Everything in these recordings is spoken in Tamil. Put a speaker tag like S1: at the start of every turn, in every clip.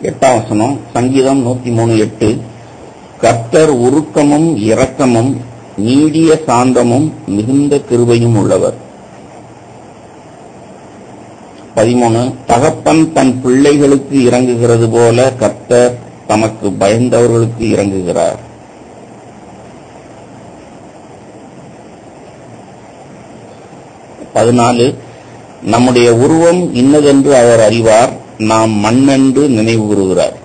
S1: 8ஆம் வசனம், சங்கீதம் 103:8. கர்த்தர் உருக்கமும் இரக்கமும் நீடிய சாந்தமும் மிகுந்த கிருபையும் உள்ளவர். 13, தகப்பன் தன் பிள்ளைகளுக்கு இறங்குகிறது போல கர்த்தர் தமக்கு பயந்தவர்களுக்கு இறங்குகிறார். 14, நம்முடைய உருவம் இன்னதென்று அவர் அறிவார், நாம் மண்ணென்று நினைவு கூறுகிறார்.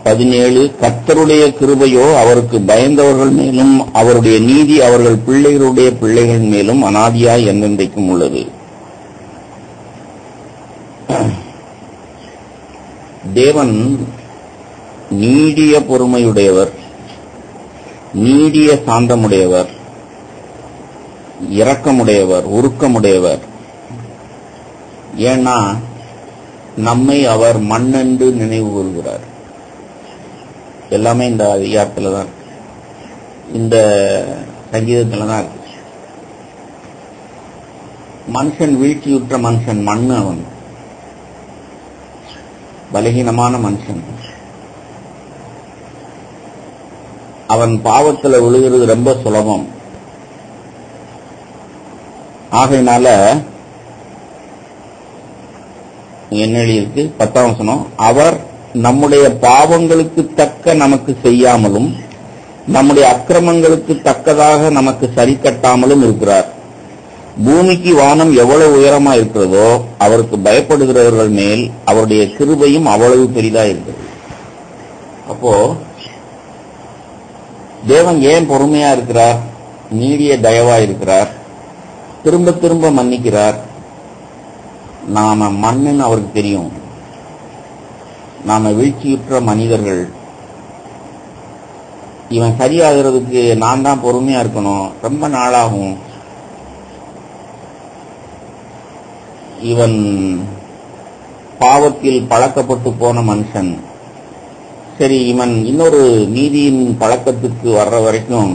S1: 17, கர்த்தருடைய கிருபையோ அவருக்கு பயந்தவர்கள் மேலும் அவருடைய நீதி அவர்கள் பிள்ளைகளுடைய பிள்ளைகள் மேலும் அனாதியாய் என்றென்றைக்கும் உள்ளது. தேவன் நீடிய பொறுமையுடையவர், நீடிய சாந்தமுடையவர், இரக்கமுடையவர், உருக்கமுடையவர். ஏன்னா நம்மை அவர் மண்ணென்று நினைவு கூறுகிறார். எல்லாமே இந்த அதிகாரத்தில் தான், இந்த சங்கீதத்தில் தான் இருக்கு. மனுஷன் வீழ்ச்சியுற்ற மனுஷன், மண்ணு, அவன் பலகீனமான மனுஷன். அவன் பாவத்தில் விழுகிறது ரொம்ப சுலபம். ஆகையினால என்ன எழுதியிருக்கு? 10ஆம் வசனம், அவர் நம்முடைய பாவங்களுக்கு தக்க நமக்கு செய்யாமலும் நம்முடைய அக்கிரமங்களுக்கு தக்கதாக நமக்கு சரி கட்டாமலும் இருக்கிறார். பூமிக்கு வானம் எவ்வளவு உயரமா இருக்கிறதோ அவருக்கு பயப்படுகிறவர்கள் மேல் அவருடைய கிருபையும் அவ்வளவு பெரிதா இருக்கிறது. அப்போ தேவன் ஏன் பொறுமையா இருக்கிறார்? நீடிய தயவா இருக்கிறார், திரும்ப திரும்ப மன்னிக்கிறார். நாம மண்ணுன்னு அவருக்கு தெரியும். நாம வீழ்ச்சியுற்ற மனிதர்கள். இவன் சரியாகிறதுக்கு நான் தான் பொறுமையா இருக்கணும், ரொம்ப நாளாகும். இவன் பாவத்தில் பழக்கப்பட்டு போன மனுஷன். சரி, இவன் இன்னொரு நீதியின் பழக்கத்துக்கு வர்ற வரைக்கும்,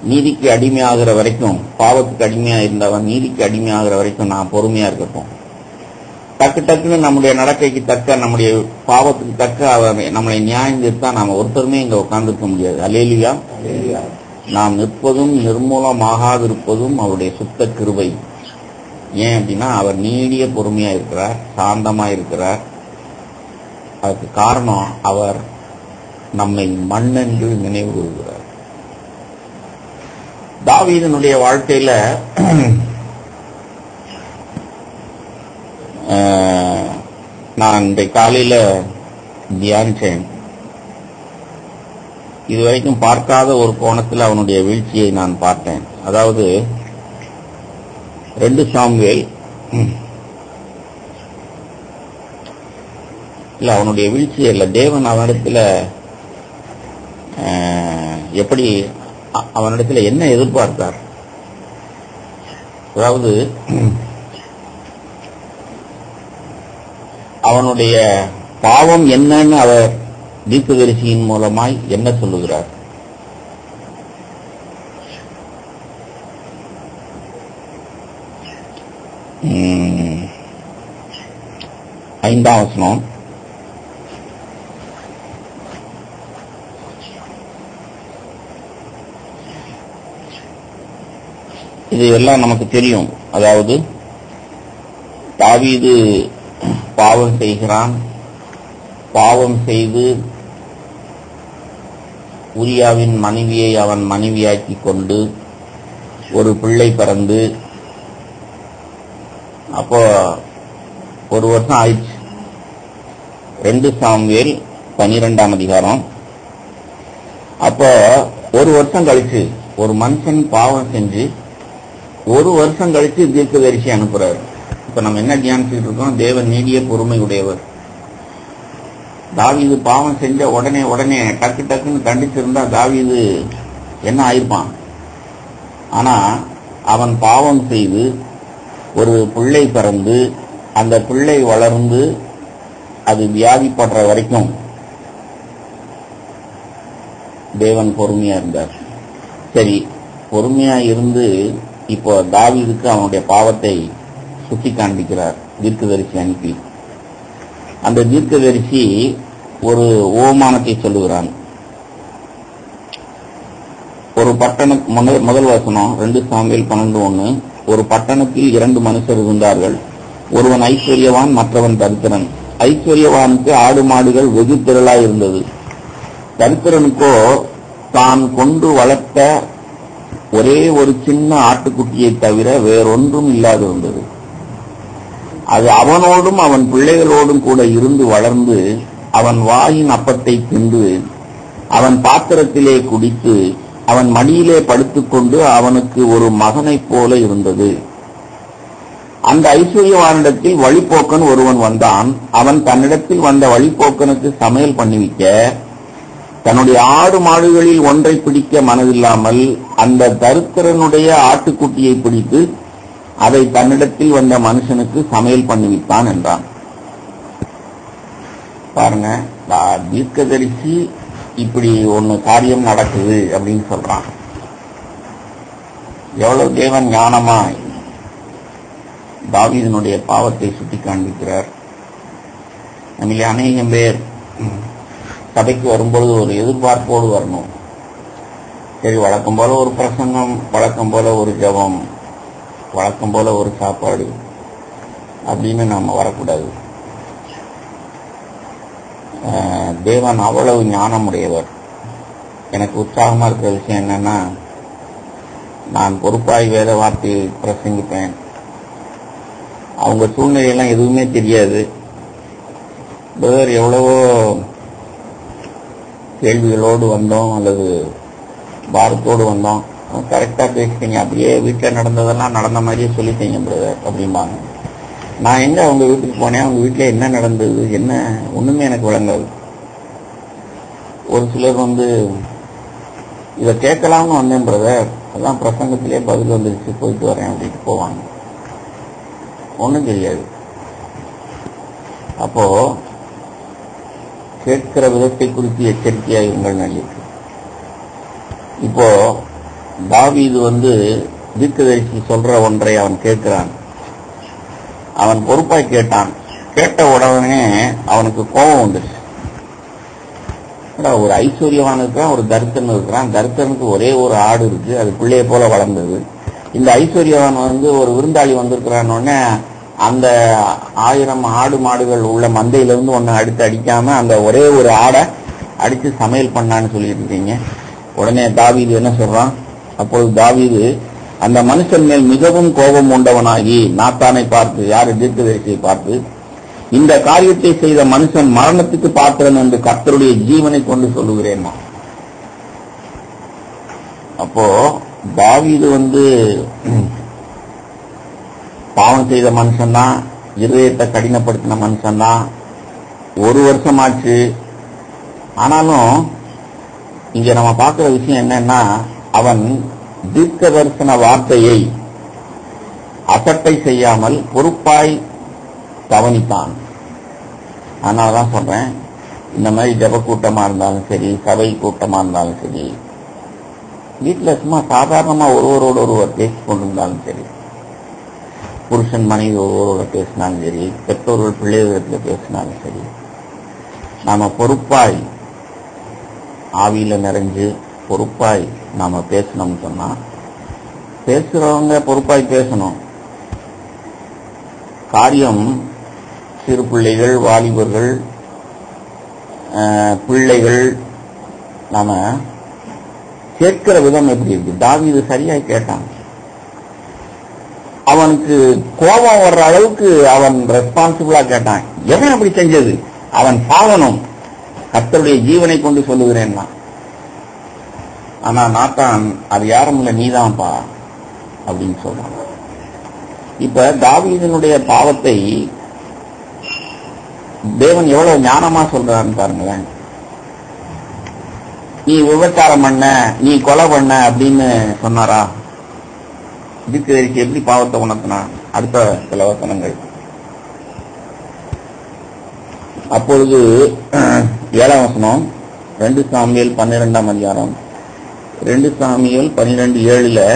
S1: நீதிக்கு அடிமையாகிற வரைக்கும், பாவத்துக்கு அடிமையா இருந்தவன் நீதிக்கு அடிமையாகிற வரைக்கும் நான் பொறுமையா இருக்கட்டும். டக்கு டக்குன்னு நம்முடைய நடக்கைக்கு தக்க, நம்முடைய பாவத்துக்கு தக்க அவர் நம்மளை நியாயம் தீர்த்தா நாம ஒருத்தருமே இங்க உட்கார்ந்துருக்க முடியாது. அல்லேலூயா. நாம் நிற்பதும் நிர்மூலமாகாதிருப்பதும் அவருடைய சுத்த கிருபை. ஏன் அப்படின்னா அவர் நீடிய பொறுமையா இருக்கிறார், சாந்தமா இருக்கிறார். அதுக்கு காரணம் அவர் நம்மை மண்ணென்று நினைவு கூறுகிறார். தாவீதனுடைய வாழ்க்கையில நான் இந்த காலையில தியானிச்சேன். இதுவரைக்கும் பார்க்காத ஒரு கோணத்தில் அவனுடைய வீழ்ச்சியை நான் பார்த்தேன். அதாவது 2 சாமுவேல் இல்ல, அவனுடைய வீழ்ச்சி இல்ல, தேவன் அவனிடத்துல எப்படி, அவனிடத்துல என்ன எதிர்பார்த்தார்? அதாவது அவனுடைய பாவம் என்னன்னு அவர் தீர்க்கதரிசியின் மூலமாய் என்ன சொல்லுகிறார்? ஐந்தாம் வசனம், இது எல்லாம் நமக்கு தெரியும். அதாவது தாவீது பாவம் செய்கிறான். பாவம் செய்து உரியாவின் மனைவியை அவன் மனைவியாக்கி கொண்டு ஒரு பிள்ளை பிறந்து, அப்போ 1 வருஷம் ஆயிடுச்சு. 2 சாமுவேல் 12ஆம் அதிகாரம். அப்போ 1 வருஷம் கழிச்சு ஒரு மனுஷன் பாவம் செஞ்சு 1 வருஷம் கழிச்சு தீர்க்கதரிசி அனுப்புறாரு. இப்ப நம்ம என்ன தியானிச்சுட்டு இருக்கோம்? தேவன் நீடிய பொறுமை உடையவர். தாவீது பாவம் செஞ்ச உடனே டக்கு டக்குன்னு கண்டிச்சிருந்தா தாவீது என்ன ஆயிருப்பான்? ஆனா அவன் பாவம் செய்து ஒரு பிள்ளை பிறந்து அந்த பிள்ளை வளர்ந்து அது வியாதிப்படுற வரைக்கும் தேவன் பொறுமையா இருந்தார். சரி, பொறுமையா இருந்து இப்போ தாவீதுக்கு அவனுடைய பாவத்தை சுட்டி காண்பிக்கிறார். தீர்க்கதரிசி அனுப்பி. அந்த தீர்க்கதரிசி ஒரு ஓமானத்தை சொல்லுகிறான். ஒரு முதல் வசனம் 2 சாமுவேல் 12:1. ஒரு பட்டணத்தில் 2 மனுஷர் இருந்தார்கள். ஒருவன் ஐஸ்வர்யவான், மற்றவன் தரித்திரன். ஐஸ்வர்யவானுக்கு ஆடு மாடுகள் வெகு திரளாய் இருந்தது. தரித்திரனுக்கோ தான் கொண்டு வளர்த்த ஒரே ஒரு சின்ன ஆட்டுக்குட்டியை தவிர வேறொன்றும் இல்லாதிருந்தது. அது அவனோடும் அவன் பிள்ளைகளோடும் கூட இருந்து வளர்ந்து அவன் வாயின் அப்பத்தை தின்று அவன் பாத்திரத்திலே குடித்து அவன் மடியிலே படுத்துக்கொண்டு அவனுக்கு ஒரு மகனைப் போல இருந்தது. அந்த ஐஸ்வர்யவானிடத்தில் வழிப்போக்கன் ஒருவன் வந்தான். அவன் தன்னிடத்தில் வந்த வழிப்போக்கனுக்கு சமையல் பண்ணிவிக்க தன்னுடைய ஆடு மாடுகளில் ஒன்றை பிடிக்க மனதில்லாமல் அந்த தரித்திரனுடைய ஆட்டுக்குட்டியை பிடித்து அதை தன்னிடத்தில் வந்த மனுஷனுக்கு சமையல் பண்ணிவிட்டான் என்றான். பாருங்க, தீர்க்கதரிசி இப்படி ஒன்னு காரியம் நடக்குது அப்படின்னு சொல்றான். எவ்வளவு தேவன் ஞானமா தாவீதினுடைய பாவத்தை சுட்டி காண்பிக்கிறார். நம்மளே அநேகம் பேர் சபைக்கு வரும்பொழுது ஒரு எதிர்பார்ப்போடு வரணும். சரி, வழக்கம் போல ஒரு பிரசங்கம், வழக்கம் போல ஒரு ஜெபம், வழக்கம் போல ஒரு சாப்பாடு அப்படின்னு நாம வரக்கூடாது. தேவன் அவ்வளவு ஞானமுடையவர். எனக்கு உற்சாகமா இருக்கிற விஷயம் என்னன்னா, நான் பொறுப்பாய் வேத வார்த்தையை பிரசங்கிப்பேன். அவங்க சூழ்நிலையெல்லாம் எதுவுமே தெரியாது. பிரதர் எவ்வளவோ கேள்விகளோடு வந்தோம் அல்லது பாரத்தோடு வந்தோம், கரெக்டா பேசிட்டீங்க, அப்படியே வீட்டில் நடந்ததெல்லாம் நடந்த மாதிரியே சொல்லிட்டீங்க பிரதர் அப்படிம்பாங்க. நான் எங்க அவங்க வீட்டுக்கு போனேன், அவங்க வீட்டில் என்ன நடந்தது என்ன ஒண்ணுமே எனக்கு விளங்காது. ஒரு சிலர் இதை கேட்கலாம்னு வந்தேன் பிரதர், அதான் பிரசங்கத்திலே பதில் வந்துருச்சு, போயிட்டு வரேன் அப்படின்ட்டு போவாங்க. ஒன்றும் தெரியாது. அப்போ கேட்கிற விதத்தை குறித்து எச்சரிக்கையாக இருங்கள் நல்லது. இப்போ தாவீது தீர்க்கதரிசி சொல்ற ஒன்றை அவன் கேட்கிறான். அவன் பொறுப்பாய் கேட்டான். கேட்ட உடனே அவனுக்கு கோபம் வந்துருச்சு. ஒரு ஐஸ்வர்யவான் இருக்கிறான், ஒரு தரித்திரன் இருக்கிறான். தரித்திரனுக்கு ஒரே ஒரு ஆடு இருக்கு, அது பிள்ளைய போல வளர்ந்தது. இந்த ஐஸ்வர்யவான் ஒரு விருந்தாளி வந்திருக்கிறான் உடனே அந்த 1000 ஆடு மாடுகள் உள்ள மந்தையிலிருந்து ஒன்னு அடிக்காம அந்த ஒரே ஒரு ஆடை அடிச்சு சமையல் பண்ணான்னு சொல்லிட்டு இருக்கீங்க. உடனே தாவீது என்ன சொல்றான்? அப்போது தாவீது அந்த மனுஷன் மேல் மிகவும் கோபம் உண்டவனாகி நாத்தானை பார்த்து, யாரு தீர்க்கதரிசியை பார்த்து, இந்த காரியத்தை செய்த மனுஷன் மரணத்துக்கு பாத்திரன் என்று கர்த்தருடைய ஜீவனை கொண்டு சொல்லுகிறேன். அப்போ தாவீது பாவம் செய்த மனுஷன் தான், இருதயத்தை கடினப்படுத்தின மனுஷன் தான், 1 வருஷம் ஆச்சு. ஆனாலும் இங்க நம்ம பார்க்கிற விஷயம் என்னன்னா, அவன் தீர்க்க தரிசன வார்த்தையை அசட்டை செய்யாமல் பொறுப்பாய் கவனித்தான். அதனாலதான் சொல்றேன், இந்த மாதிரி ஜப கூட்டமா இருந்தாலும் சரி, சபை கூட்டமா இருந்தாலும் சரி, வீட்டுல சும்மா சாதாரணமா ஒருவரோடு ஒருவர் பேசிக் கொண்டிருந்தாலும் சரி, புருஷன் மனைவி ஒருவரோட பேசினாலும் சரி, பெற்றோர்கள் பிள்ளைகளிடத்துல பேசினாலும் சரி, நாம பொறுப்பாய் ஆவியில நிறைஞ்சு பொறுப்பாய் நாம பேசணும்னு சொன்னா, பேசுறவங்க பொறுப்பாய் பேசணும். காரியம் சிறு பிள்ளைகள், வாலிபர்கள், பிள்ளைகள், நாம கேட்கிற விதம் எப்படி இருக்கு? தாவீது சரியாய் கேட்டான். அவனுக்கு கோபம் வர்ற அளவுக்கு அவன் ரெஸ்பான்சிபிளா கேட்டான். எவன் அப்படி செஞ்சது? அவன் பாவனும், கர்த்தருடைய ஜீவனை கொண்டு சொல்லுகிறேன்னா. ஆனா நாத்தான், அது யாரும் இல்ல, நீதான்ப்பா அப்படின்னு சொல்றான். இப்ப தாவீதினுடைய பாவத்தை தேவன் எவ்வளவு ஞானமா சொல்றான்னு பாருங்களேன். நீ விபச்சாரம் பண்ண, நீ கொலை பண்ண அப்படின்னு சொன்னாரா? தீர்க்கதரிசி எப்படி பாவத்தை உணர்த்தினா? அடுத்த சில வசனங்கள். அப்பொழுது 7ஆம் வசனம், 2 சாமுவேல் 12ஆம் அதிகாரம், 2 சாமுவேல் 12:7.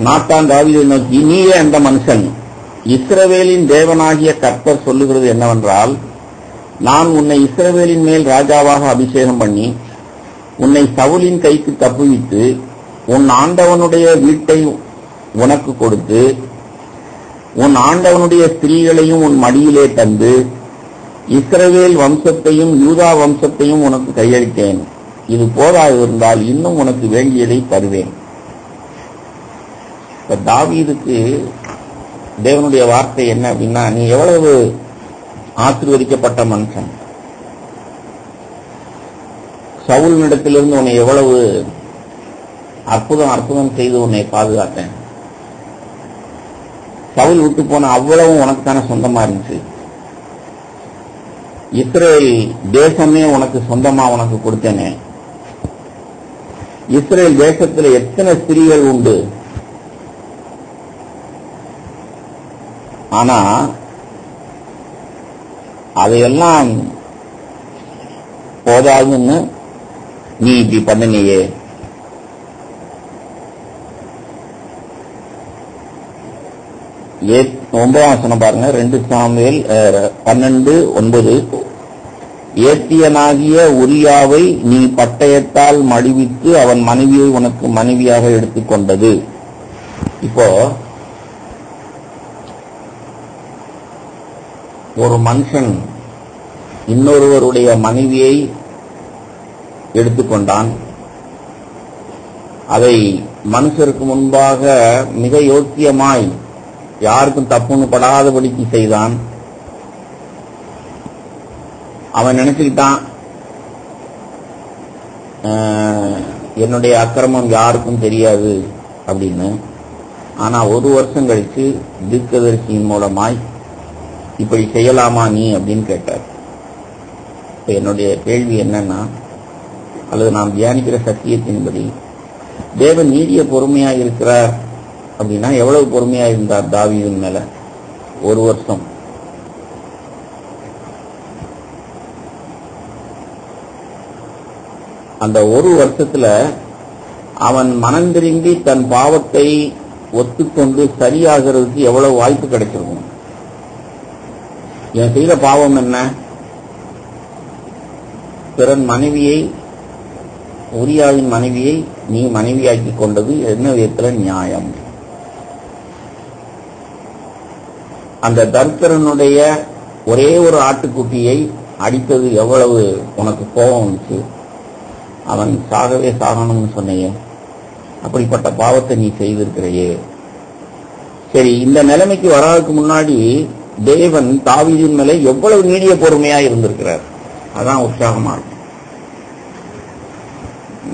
S1: நாத்தான் தாவீதை நோக்கி, நீயே அந்த மனுஷன், இஸ்ரவேலின் தேவனாகிய கர்த்தர் சொல்லுகிறது என்னவென்றால், நான் உன்னை இஸ்ரவேலின் மேல் ராஜாவாக அபிஷேகம் பண்ணி உன்னை சவுலின் கைக்கு தப்புவித்து உன் ஆண்டவனுடைய வீட்டை உனக்கு கொடுத்து உன் ஆண்டவனுடைய ஸ்திரீகளையும் உன் மடியிலே தந்து இஸ்ரவேல் வம்சத்தையும் யூதா வம்சத்தையும் உனக்கு கையளித்தேன். இது போதாதிருந்தால் இன்னும் உனக்கு வேண்டியதை தருவேன். தாவீதுக்கு தேவனுடைய வார்த்தை என்ன அப்படின்னா, நீ எவ்வளவு ஆசீர்வதிக்கப்பட்ட மனுஷன், சவுலினிடத்திலிருந்து உன்னை எவ்வளவு அற்புதம் செய்து உன்னை பாதுகாத்தேன். சவுல் விட்டு போன அவ்வளவும் உனக்கு தானே சொந்தமா இருந்துச்சு. இஸ்ரேல் தேசமே உனக்கு சொந்தமா உனக்கு கொடுத்தேனே. இஸ்ரேல் தேசத்தில் எத்தனை ஸ்திரீகள் உண்டு, ஆனா அதையெல்லாம் போதாதுன்னு நீ இப்படி பண்ணினியே. ஒன்பதாம் வசனம் பாருங்க, 2 சாமுவேல் 12:9. ஏத்தியனாகிய உரியாவை நீ பட்டயத்தால் மடிவித்து அவன் மனைவியை உனக்கு மனைவியாக எடுத்துக்கொண்டது. இப்போ ஒரு மனுஷன் இன்னொருவருடைய மனைவியை எடுத்துக்கொண்டான். அதை மனுஷருக்கு முன்பாக மிக யோக்கியமாய் யாருக்கும் தப்புன்னு படாதபடிக்கு செய்தான். அவன் நினைச்சுக்கிட்டான், என்னுடைய அக்கிரமம் யாருக்கும் தெரியாது அப்படின்னு. ஆனா 1 வருஷம் கழிச்சு தீர்க்கதரிசியின் மூலமாய் இப்படி செய்யலாமா நீ அப்படின்னு கேட்டார். இப்ப என்னுடைய கேள்வி என்னன்னா, அல்லது நாம் தியானிக்கிற சத்தியத்தின்படி தேவன் நீடிய பொறுமையா இருக்கிறார் அப்படின்னா எவ்வளவு பொறுமையா இருந்தார் தாவீதின் மேல? 1 வருஷம். அந்த 1 வருஷத்துல அவன் மனம் திரும்பி தன் பாவத்தை ஒத்துக்கொண்டு சரியாகிறதுக்கு எவ்வளவு வாய்ப்பு கிடைச்சிருக்கும். என் செய்த பாவம் என்ன? பிறன் மனைவியை, உரியாவின் மனைவியை நீ மனைவியாக்கி கொண்டது என்ன விதத்துல நியாயம்? அந்த தர்க்கரனுடைய ஒரே ஒரு ஆட்டுக்குட்டியை அடித்தது எவ்வளவு உனக்கு கோபம் வந்துச்சு? அவன் சாகவே சாகணும்னு சொன்னையே, அப்படிப்பட்ட பாவத்தை நீ செய்திருக்கிறையே. சரி, இந்த நிலைமைக்கு வராதுக்கு முன்னாடி தேவன் தாவீதின் மேல எவ்வளவு நீடிய பொறுமையா இருந்திருக்கிறார். அதான் உற்சாகமா இருக்கும்.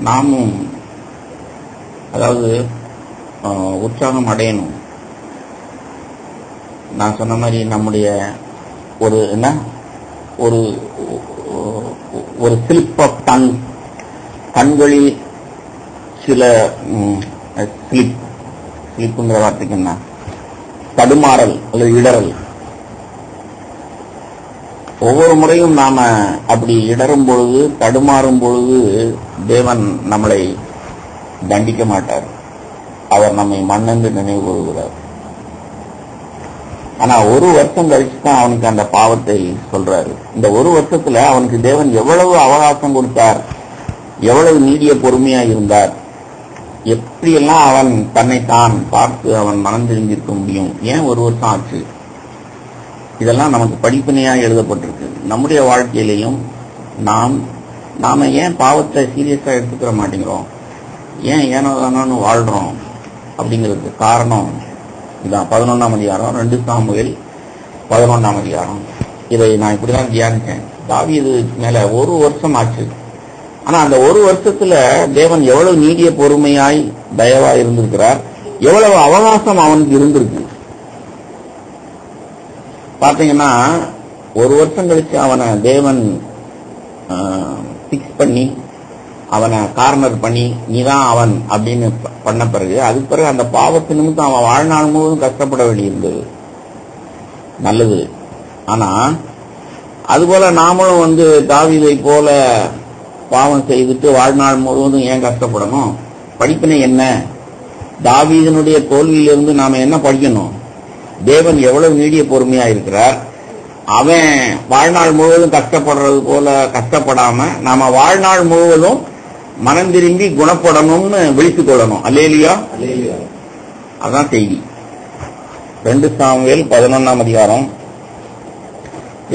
S1: நாமும் அதாவது உற்சாகம் அடையணும். நான் சொன்ன மாதிரி நம்முடைய ஒரு என்ன ஒரு ஒரு ஸ்லிப் ஆஃப் டங், கண்களில் சில ஸ்லிப்புங்கிற வார்த்தைக்கு என்ன, தடுமாறல் அல்லது இடறல். ஒவ்வொரு முறையும் நாம அப்படி இடரும் பொழுது, தடுமாறும் பொழுது தேவன் நம்மளை தண்டிக்க மாட்டார். அவர் நம்மை மண்ணென்று நினைவு கூறுகிறார். ஆனா 1 வருஷம் கழிச்சு தான் அவனுக்கு அந்த பாவத்தை சொல்றாரு. இந்த 1 வருஷத்துல அவனுக்கு தேவன் எவ்வளவு அவகாசம் கொடுத்தார், எவ்வளவு நீடிய பொறுமையா இருந்தார், எப்படியெல்லாம் அவன் தன்னைத்தான் பார்த்து அவன் மனம் தெரிஞ்சிருக்க முடியும். ஏன் 1 வருஷம் ஆச்சு? இதெல்லாம் நமக்கு படிப்பினையா எழுதப்பட்டிருக்கு. நம்முடைய வாழ்க்கையிலையும் நாம ஏன் பாவத்தை சீரியஸா எடுத்துக்கிற மாட்டேங்கிறோம், ஏன் ஏனோ தானோன்னு வாழ்றோம் அப்படிங்கிறதுக்கு காரணம் இதான். 11ஆம் அதிகாரம் 2 சாமுவேல் 11ஆம் அதிகாரம். இதை நான் இப்படிதான் தியானிச்சேன். தாவீது மேல 1 வருஷம் ஆச்சு. ஆனா அந்த 1 வருஷத்துல தேவன் எவ்வளவு நீடிய பொறுமையாய் தயவா இருந்திருக்கிறார், எவ்வளவு அவகாசம் அவனுக்கு இருந்திருக்கு. பாத்தீங்கன்னா 1 வருஷம் கழிச்சு அவனை தேவன் பிக்ஸ் பண்ணி அவனை கார்னர் பண்ணி நீதான் அவன் அப்படின்னு பண்ண பிறகு, அதுக்கு பிறகு அந்த பாவத்து நிமித்தம் அவன் வாழ்நாள் முழுவதும் கஷ்டப்பட வேண்டியிருந்தது. நல்லது. ஆனா அதுபோல நாமளும் தாவீதை போல பாவம் செய்துட்டு வாழ்நாள் முழுவதும் ஏன் கஷ்டப்படணும்? படிப்பினை என்ன? தாவீதனுடைய தோல்வியிலிருந்து நாம என்ன படிக்கணும்? தேவன் எவ்வளவு நீடிய பொறுமையா இருக்கிறார். அவன் வாழ்நாள் முழுவதும் கஷ்டப்படுறது போல கஷ்டப்படாம நாம வாழ்நாள் முழுவதும் மனம் திரும்பி குணப்படணும்னு விழித்துக் கொள்ளணும். அல்லேலூயா. அதான் செய்தி. 2 சாமுவேல் 11ஆம் அதிகாரம்.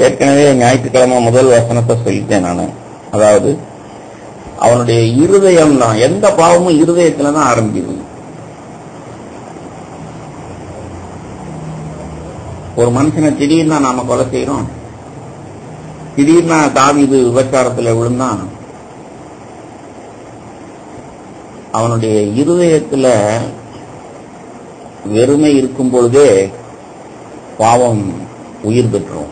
S1: ஏற்கனவே ஞாயிற்றுக்கிழமை முதல் வசனத்தை சொல்லிட்டேன் நான். அதாவது அவனுடைய இருதயம் தான், எந்த பாவமும் இருதயத்துல தான் ஆரம்பிக்குது. ஒரு மனுஷனை திடீர்னு நாம கொலை செய்யறோம். திடீர்னு தாவீது விபச்சாரத்துல விழுந்தான். அவனுடைய இருதயத்துல வெறுமை இருக்கும் பொழுதே பாவம் உயிர் பெற்றோம்.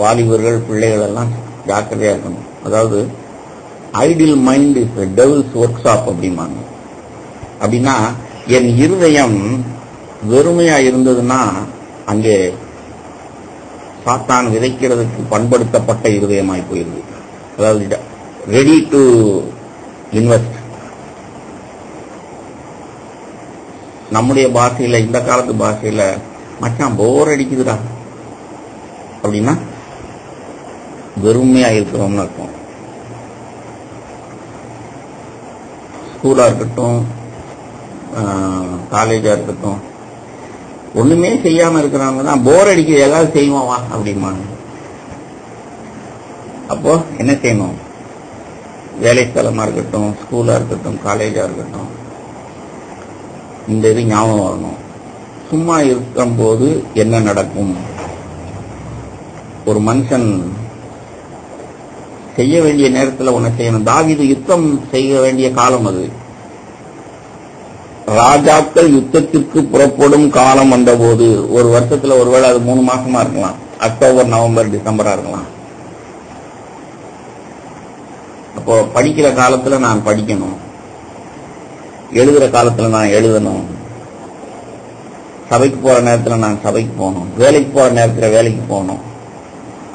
S1: வாலிபர்கள் பிள்ளைகள் எல்லாம் ஜாக்கிரதையா இருக்கணும். அதாவது idle mind is devil's workshop அப்படிம்பாங்க. அப்படின்னா என் இருதயம் வெறுமையா இருந்ததுன்னா அங்கே சாத்தான் விதைக்கிறதுக்கு பண்படுத்தப்பட்ட இருதயமாய் போயிருது. அதாவது ரெடி டு இன்வெஸ்ட். நம்முடைய பாஷையில, இந்த காலத்து பாஷையில, மச்சான் போர் அடிக்குதுடா அப்படின்னா வெறுமையா இருக்கிறோம்னு இருக்கும். ஸ்கூலா இருக்கட்டும், காலேஜா இருக்கட்டும், ஒண்ணுமே செய்யாம இருக்கிறவங்க தான் போர் அடிக்குது, ஏதாவது செய்வோம் வா அப்படிமாங்க. அப்போ என்ன செய்யணும்? வேலை ஸ்தலமா இருக்கட்டும், ஸ்கூலா இருக்கட்டும், காலேஜா இருக்கட்டும், இந்த இது ஞாபகம் வரணும். சும்மா இருக்கும்போது என்ன நடக்கும்? ஒரு மனுஷன் செய்ய வேண்டிய நேரத்தில் ஒன்ன செய்யணும். தாவீது யுத்தம் செய்ய வேண்டிய காலம் அது. ராஜாக்கள் யுத்தத்திற்கு புறப்படும் காலம் வந்தபோது, ஒரு வருஷத்துல ஒருவேளை அது 3 மாசமா இருக்கலாம். அக்டோபர், நவம்பர், டிசம்பரா இருக்கலாம். அப்போ படிக்கிற காலத்துல நான் படிக்கணும், எழுதுற காலத்துல நான் எழுதணும், சபைக்கு போற நேரத்துல நான் சபைக்கு போகணும், வேலைக்கு போற நேரத்துல வேலைக்கு போகணும்.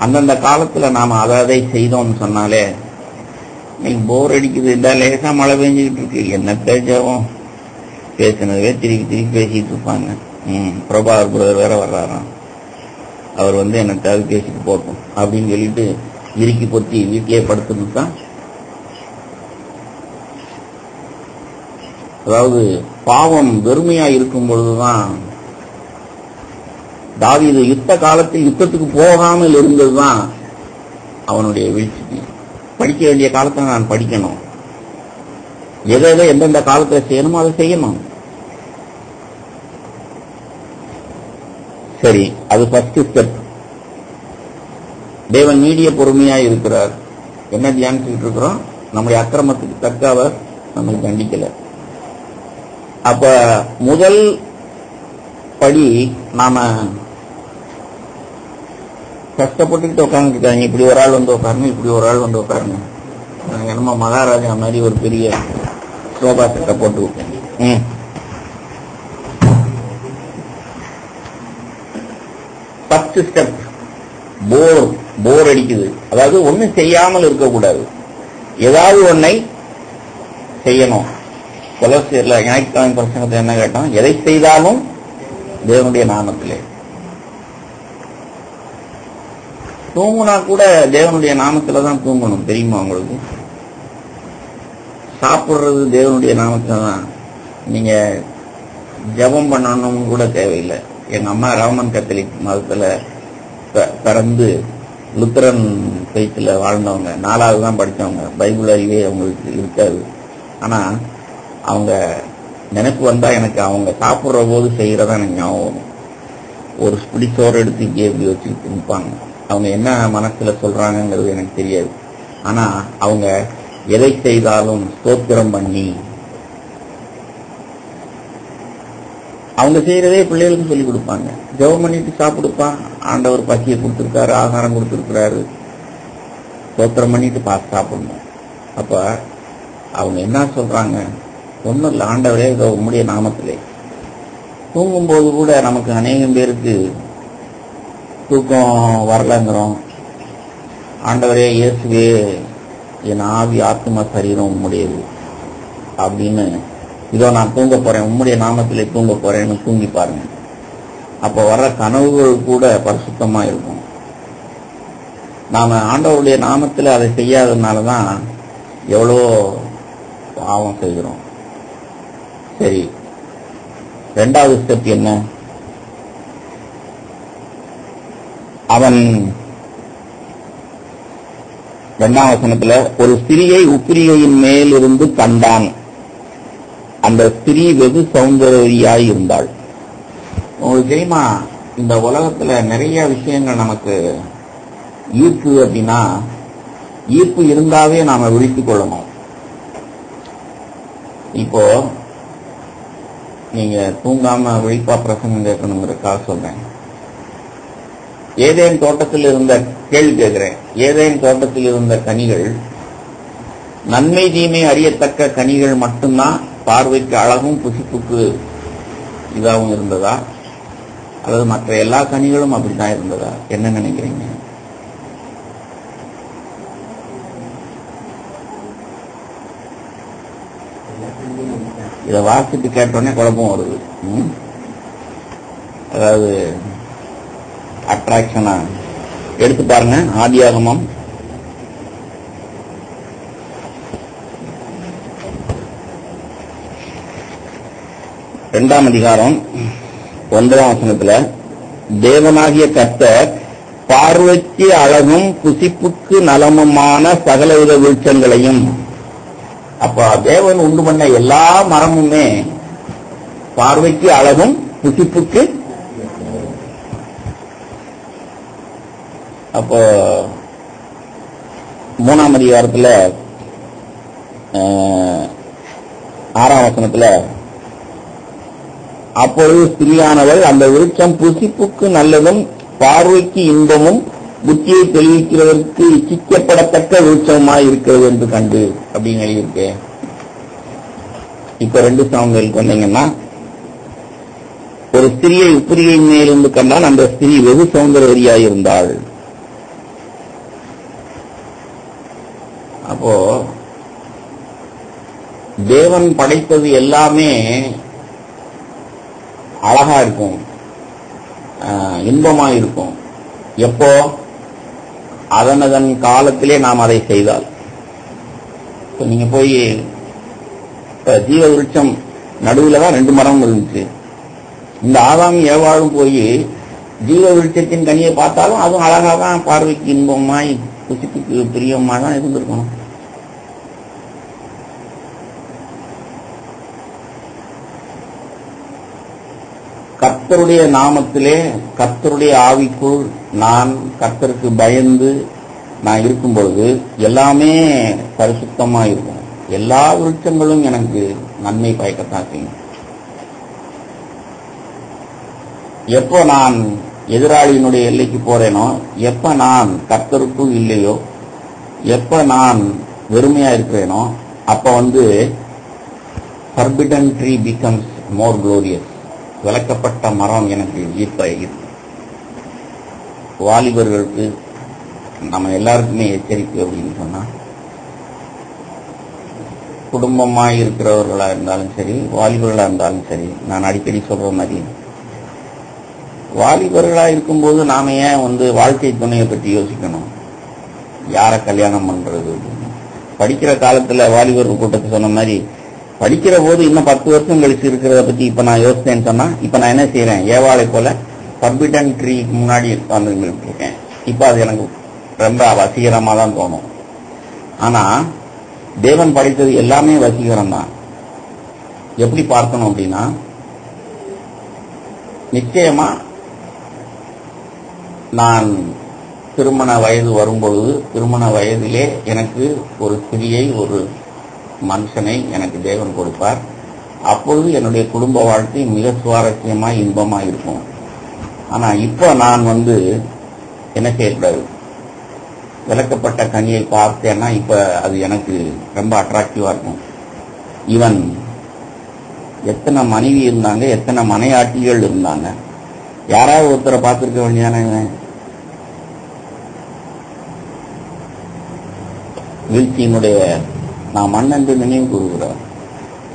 S1: அந்தந்த காலத்துல நாம அதை செய்தோம்னு சொன்னாலே, இன்னைக்கு போர் அடிக்குது, இந்த லேசா மழை பெஞ்சுக்கிட்டு இருக்கு, என்ன ஜெபம், பேசினதே திருப்பி பேசிட்டு இருப்பாங்க. பிரபாகர் பிரதர் வேற வர்றாராம், அவர் என்னத்தாவது பேசிட்டு போட்டோம் அப்படின்னு சொல்லிட்டு இறுக்கி பொத்தி வீட்டிலே படுத்துன்னு தான். அதாவது பாவம் வெறுமையா இருக்கும் பொழுதுதான் தாவீது யுத்த காலத்தில் யுத்தத்துக்கு போகாமல் இருந்ததுதான் அவனுடைய வீழ்ச்சி. படிக்க வேண்டிய காலத்துல நான் படிக்கணும், எதை எந்தெந்த காலத்துல செய்யணுமோ அதை செய்யணும். சரி, அது ஃபர்ஸ்ட் ஸ்டெப். தேவன் நீடிய பொறுமையா இருக்கிறார். என்ன தியானிச்சுட்டு இருக்கிறோம்? நம்முடைய அக்கிரமத்துக்கு தக்க அவர் நம்மை தண்டிக்கல. அப்ப முதல் படி, நாம கஷ்டப்பட்டுக்கிட்டு உட்காந்துருக்காங்க. இப்படி ஒரு ஆள் வந்து உட்காருங்க, இப்படி ஒரு ஆள் வந்து உட்காருங்க. என்னமோ மகாராஜா மாதிரி ஒரு பெரிய சோபா செட்டை போட்டு விட்டேன். ஃபர்ஸ்ட் ஸ்டெப், போர் அடிக்குது. அதாவது ஒன்னும் செய்யாமல் இருக்கக்கூடாது, ஏதாவது ஒன்னை செய்யணும். கொலோசியர்ல ஞாயிற்றுக்கிழமை பிரசங்கத்தை என்ன கேட்டோம்? எதை செய்தாலும் தேவனுடைய நாமத்திலே. தூங்குனா கூட தேவனுடைய நாமத்துல தான் தூங்கணும், தெரியுமா உங்களுக்கு? சாப்பிடுறது தேவனுடைய நாமத்துல தான். நீங்க ஜபம் பண்ணணும் கூட தேவையில்லை. எங்க அம்மா ராமன் கத்தலிக் மதத்துல பிறந்து லுத்தரன் பேச்சுல வாழ்ந்தவங்க, 4வது தான் படிச்சவங்க, பைபிள் அறிவே அவங்களுக்கு இருக்காது. ஆனா அவங்க நினைப்பு வந்தா எனக்கு அவங்க சாப்பிடுற போது செய்யறதா எனக்கு ஞாபகம். ஒரு பிடி சோறு எடுத்து இங்கே எப்படி வச்சுக்கிட்டு நிற்பாங்க. அவங்க என்ன மனசுல சொல்றாங்கிறது எனக்கு தெரியாது. ஆனா அவங்க எதை செய்தாலும் ஸ்தோத்திரம் பண்ணி, அவங்க செய்யறதே பிள்ளைகளுக்கு சொல்லிக் கொடுப்பாங்க. ஜெபம் பண்ணிட்டு சாப்பிடுப்பா, ஆண்டவர் பசியை கொடுத்திருக்காரு, ஆகாரம் கொடுத்திருக்கிறாரு, ஸ்தோத்திரம் பண்ணிட்டு பார்த்து சாப்பிடணும். அப்ப அவங்க என்ன சொல்றாங்க? ஒன்னும் இல்லை, ஆண்டவரே உம்முடைய நாமத்திலே. தூங்கும்போது கூட நமக்கு அநேகம் பேருக்கு தூக்கம் வரலங்கிறோம். ஆண்டவரே இயேசுவே, என் ஆவி ஆத்மா சரீரம் உம்முடையது அப்படின்னு, இதோ நான் தூங்க போறேன், உம்முடைய நாமத்திலே தூங்க போறேன்னு தூங்கி பாருங்க. அப்ப வர்ற கனவுகள் கூட பரிசுத்தமா இருக்கும். நாம ஆண்டவருடைய நாமத்தில் அதை செய்யாததுனாலதான் எவ்வளோ பாவம் செய்கிறோம். சரி, ரெண்டாவது ஸ்டெப் என்ன? அவன் 2ஆம் வசனத்துல ஒரு ஸ்திரியை உப்பிரிகையின் மேல் இருந்து கண்டான், அந்த ஸ்திரீ வெகு சௌந்தர்யாய் இருந்தாள். உங்களுக்கு தெரியுமா, இந்த உலகத்துல நிறைய விஷயங்கள் நமக்கு ஈர்ப்பு அப்படின்னா, ஈர்ப்பு இருந்தாவே நாம விழித்துக் கொள்ளணும். இப்போ நீங்க தூங்காம விழிப்பா பிரசங்கம் கேட்கணுங்கிறதுக்காக சொல்றேன். ஏதேன் தோட்டத்தில் இருந்த, கேள்வி கேட்கிறேன், ஏதேன் தோட்டத்தில் இருந்த கனிகள் நன்மை தீமை அறியத்தக்க கனிகள் மட்டும்தான் பார்வைக்கு அழகும் புசிப்புக்கு இதாகவும் இருந்ததா, அல்லது மற்ற எல்லா கனிகளும் அப்படித்தான் இருந்ததா? என்ன நினைக்கிறீங்க? இதை வாசிட்டு கேட்டோடனே குழப்பம் வருது. அதாவது அட்ராக்ஷனா எடுத்து பாருங்க. ஆதியாகமம் 2ஆம் அதிகாரம் 1ஆம் வசனத்துல, தேவனாகிய கர்த்தர் பார்வைக்கு அழகும் புசிப்புக்கு நலமுமான சகலவித விருட்சங்களையும். அப்ப தேவன் உண்டு பண்ண எல்லா மரமுமே பார்வைக்கு அழகும் புசிப்புக்கு. அப்போ 3ஆம் அதிகாரத்துல 6ஆம் வசனத்துல, அப்பொழுது ஸ்திரியானவள் அந்த விருட்சம் புசிப்புக்கு நல்லதும் பார்வைக்கு இன்பமும் புத்தியை தெளிவிக்கிறதற்கு இச்சிக்கப்படத்தக்க விருட்சமாய் இருக்கிறது என்று கண்டு அப்படின்னு எழுதியிருக்கு. இப்ப 2 சாமுவேலுக்கு வந்தீங்கன்னா, ஒரு ஸ்திரியை உப்பிரிகையின் மேலிருந்து கண்டான், அந்த ஸ்திரீ வெகு சௌந்தர்யாய் இருந்தாள். அப்போ தேவன் படைத்தது எல்லாமே அழகா இருக்கும், இன்பமா இருக்கும். எப்போ? அதனதன் காலத்திலே நாம் அதை செய்தால். நீங்க போய் ஜீவ விருட்சம் நடுவில் தான் 2 மரம் இருந்துச்சு. இந்த ஆதாம் ஏவாளும் போய் ஜீவ விருட்சத்தின் கனியை பார்த்தாலும் அதுவும் அழகா தான், பார்வைக்கு இன்பமாய் புசிப்புக்கு பிரியமா தான் இருந்திருக்கணும். கர்த்தருடைய நாமத்திலே, கர்த்தருடைய ஆவிக்குள் நான் கர்த்தருக்கு பயந்து நான் இருக்கும் பொழுது எல்லாமே பரிசுத்தமா இருக்கும். எல்லா விருட்சங்களும் எனக்கு நன்மை பயக்கத்தான் செய்யும். எப்போ நான் எதிராளியினுடைய எல்லைக்கு போறேனோ, எப்ப நான் கர்த்தருக்குள் இல்லையோ, எப்ப நான் வெறுமையா இருக்கிறேனோ, அப்ப forbidden tree becomes more glorious. விளக்கப்பட்ட மரம் எனக்கு ஈர்ப்பாகிறது. வாலிபர்களுக்கு நம்ம எல்லாருக்குமே எச்சரிக்கை அப்படின்னு சொன்னா, குடும்பமாய் இருக்கிறவர்களா இருந்தாலும் சரி, வாலிபர்களா இருந்தாலும் சரி, நான் அடிக்கடி சொல்ற மாதிரி, வாலிபர்களா இருக்கும்போது நாம ஏன் வாழ்க்கை துணையை பற்றி யோசிக்கணும், யாரை கல்யாணம் பண்றது? படிக்கிற காலத்துல வாலிபர்கள் கூட்டத்தை சொன்ன மாதிரி, படிக்கிற போது இன்னும் 10 வருஷம் கழிச்சு இருக்கிறத பத்தி இப்ப நான் யோசித்தேன்னு சொன்னா, இப்ப நான் என்ன செய்யறேன், ஏவாளை போல ஃபர்பிடன் ட்ரீக்கு முன்னாடி உட்கார்ந்துட்டு இருக்கேன். இப்ப அது எனக்கு ரொம்ப வசீகரமா தான் தோணும். ஆனா தேவன் படைத்தது எல்லாமே வசீகரம் தான். எப்படி பார்க்கணும் அப்படின்னா, நிச்சயமா நான் திருமண வயது வரும்பொழுது, திருமண வயதிலே எனக்கு ஒரு ஸ்திரியை, ஒரு மனுஷனை எனக்கு தேவன் கொடுப்பார். அப்பொழுது என்னுடைய குடும்ப வாழ்க்கை மிக சுவாரஸ்யமா இன்பமா இருக்கும். ஆனா இப்ப நான் என்ன செய்யக்கூடாது, விளக்கப்பட்ட கனியை பார்த்தேன்னா இப்ப அது எனக்கு ரொம்ப அட்ராக்டிவா இருக்கும். ஈவன் எத்தனை மனைவி இருந்தாங்க, எத்தனை மனையாட்டிகள் இருந்தாங்க, யாராவது ஒருத்தரை பார்த்திருக்க வேண்டியதான வீழ்ச்சியினுடைய நான் மண் என்று நினைவு கூறுகிறார்.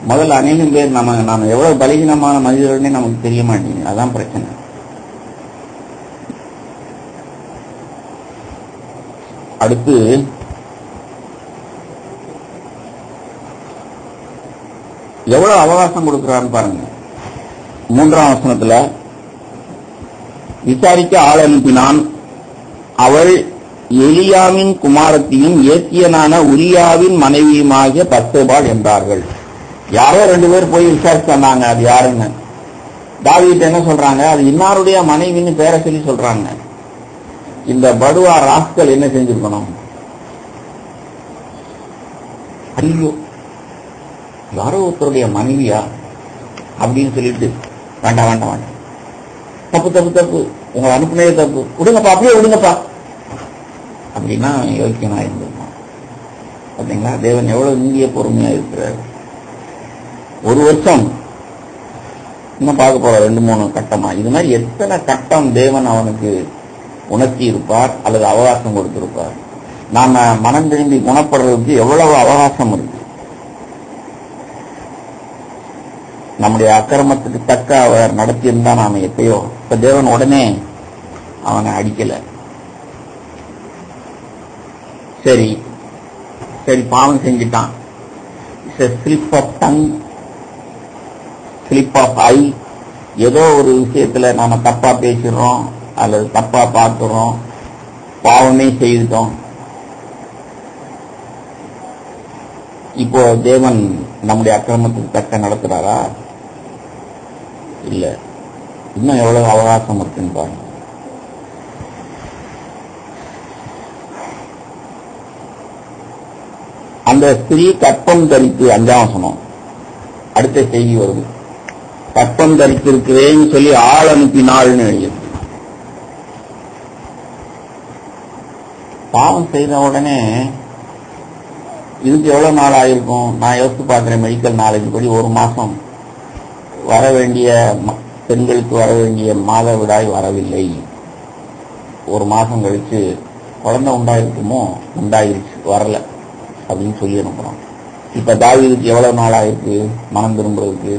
S1: முதல்ல அநேகம் பேர் நாம எவ்வளவு பலகீனமான மனிதர்கள்னே நமக்கு தெரிய மாட்டேங்குது. அதான் பிரச்சனை. அடுத்து எவ்வளவு அவகாசம் கொடுக்கிறான்னு பாருங்க. 3ஆம் வசனத்துல விசாரிக்க ஆள் அனுப்பினான். அவள் எலியாவின் குமாரத்தியும் ஏத்தியனான உரியாவின் மனைவியுமாகிய பத்சேபாள் என்றார்கள். யாரோ 2 பேர் போய் விசாரிச்சு சொன்னாங்க அது யாருன்னு. தாவீது என்ன சொல்றாங்க, அது இன்னாருடைய மனைவின்னு பேரை சொல்லி சொல்றாங்க. இந்த படுவா ராஸ்கல் என்ன செஞ்சிருக்கணும்? ஐயோ யாரோ ஒருத்தருடைய மனைவியா அப்படின்னு சொல்லிட்டு வேண்டாம் வேண்டாம் வேண்டாம், தப்பு தப்பு தப்பு, உங்களை அனுப்புனதே தப்பு, விடுங்கப்பா, அப்படியே விடுங்கப்பா அப்படின்னா யோக்கியனா இருந்திருப்பான். பாத்தீங்களா தேவன் எவ்வளவு நீடிய பொறுமையா இருக்கிறார். 1 வருஷம் இன்னும் பார்க்க போற 2-3 கட்டமா. இது மாதிரி எத்தனை கட்டம் தேவன் அவனுக்கு உணர்த்தி இருப்பார் அல்லது அவகாசம் கொடுத்திருப்பார். நாம மனம் திரும்பி குணப்படுறதுக்கு எவ்வளவு அவகாசம் இருக்கு. நம்முடைய அக்கிரமத்துக்கு தக்க அவர் நடத்தியிருந்தா நாம எப்பயோ. இப்ப தேவன் உடனே அவனை அடிக்கல. சரி சரி பாவம் செஞ்சிட்டான். Slip of tongue, slip of eye. ஏதோ ஒரு விஷயத்துல நாம தப்பா பேசிடுறோம் அல்லது தப்பா பார்க்கிறோம், பாவமே செய்துட்டோம். இப்போ தேவன் நம்முடைய அக்கிரமத்துக்கு தக்க நடத்துறாரா? இல்ல. இன்னும் எவ்வளவு அவகாசம் இருக்குன்னு பாருங்க. அந்த ஸ்திரீ கற்பம் தரித்து, 5ஆம் வசனம் அடுத்த செய்தி வருது. கற்பம் தரித்திருக்கிறேன்னு சொல்லி ஆள் அனுப்பினாள்னு எழுதியது. பாவம் செய்த உடனே இதுக்கு எவ்வளவு நாள் ஆயிருக்கும்? நான் யோசித்து பார்க்கிறேன். மெடிக்கல் நாலேஜ் படி 1 மாசம் வர வேண்டிய பெண்களுக்கு வர வேண்டிய மாதவிடாய் வரவில்லை. 1 மாசம் கழிச்சு குழந்தை உண்டாயிருக்குமோ, உண்டாயிருச்சு, வரல அப்படின்னு சொல்லி அனுப்புறோம். இப்ப தாவீதுக்கு எவ்வளவு நாள் ஆயிருக்கு மனம் திரும்புறதுக்கு?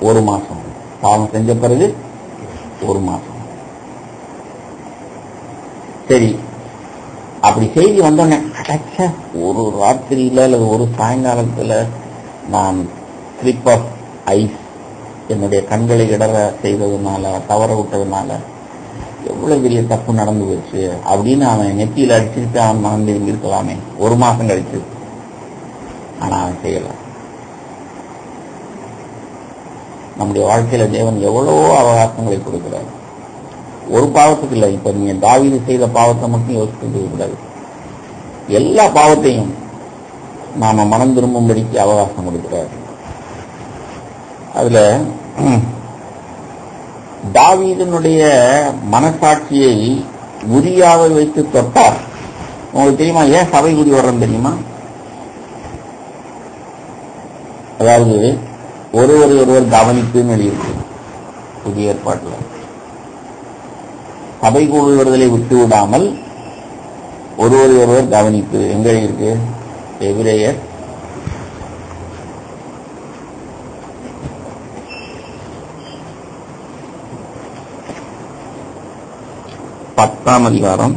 S1: 1 மாசம். பாவம் செஞ்ச பிறகு 1 மாசம். சரி, அப்படி செய்தி வந்தோடனே ஒரு ராத்திரியில அல்லது ஒரு சாயங்காலத்துல நான் ஸ்லிப் ஆஃப் ஐஸ், என்னுடைய கண்களை இடற செய்ததுனால, தவற விட்டதுனால எவ்வளவு பெரிய தப்பு நடந்து போச்சு அப்படின்னு அவன் நெத்தியில அடிச்சுட்டு அவன் மனம் திரும்பி இருக்கலாமே 1 மாசம் கழிச்சு. ஆனா அவன் செய்யல. நம்முடைய வாழ்க்கையில தேவன் எவ்வளவோ அவகாசங்களை கொடுக்கிறார். ஒரு பாவத்துக்கு இல்லை. இப்ப நீங்க தாவீது செய்த பாவத்தை மட்டும் யோசிக்க கூடாது. எல்லா பாவத்தையும் நாம மனம் திரும்பும்படிக்கு அவகாசம் கொடுக்கிறார். அதுல தாவீதினுடைய மனசாட்சியை உரியாவை வைத்து தொட்டார். உங்களுக்கு தெரியுமா ஏன் சபை கூடி வர்றோம் தெரியுமா? அதாவது ஒருவர் கவனிப்புன்னு எழுதியிருக்கு புதிய ஏற்பாட்டுல. சபை கூடுவதை விட்டு விடாமல் ஒருவர் கவனிப்பு எங்க இருக்கு? எபிரேயர் 10ஆம் அதிகாரம்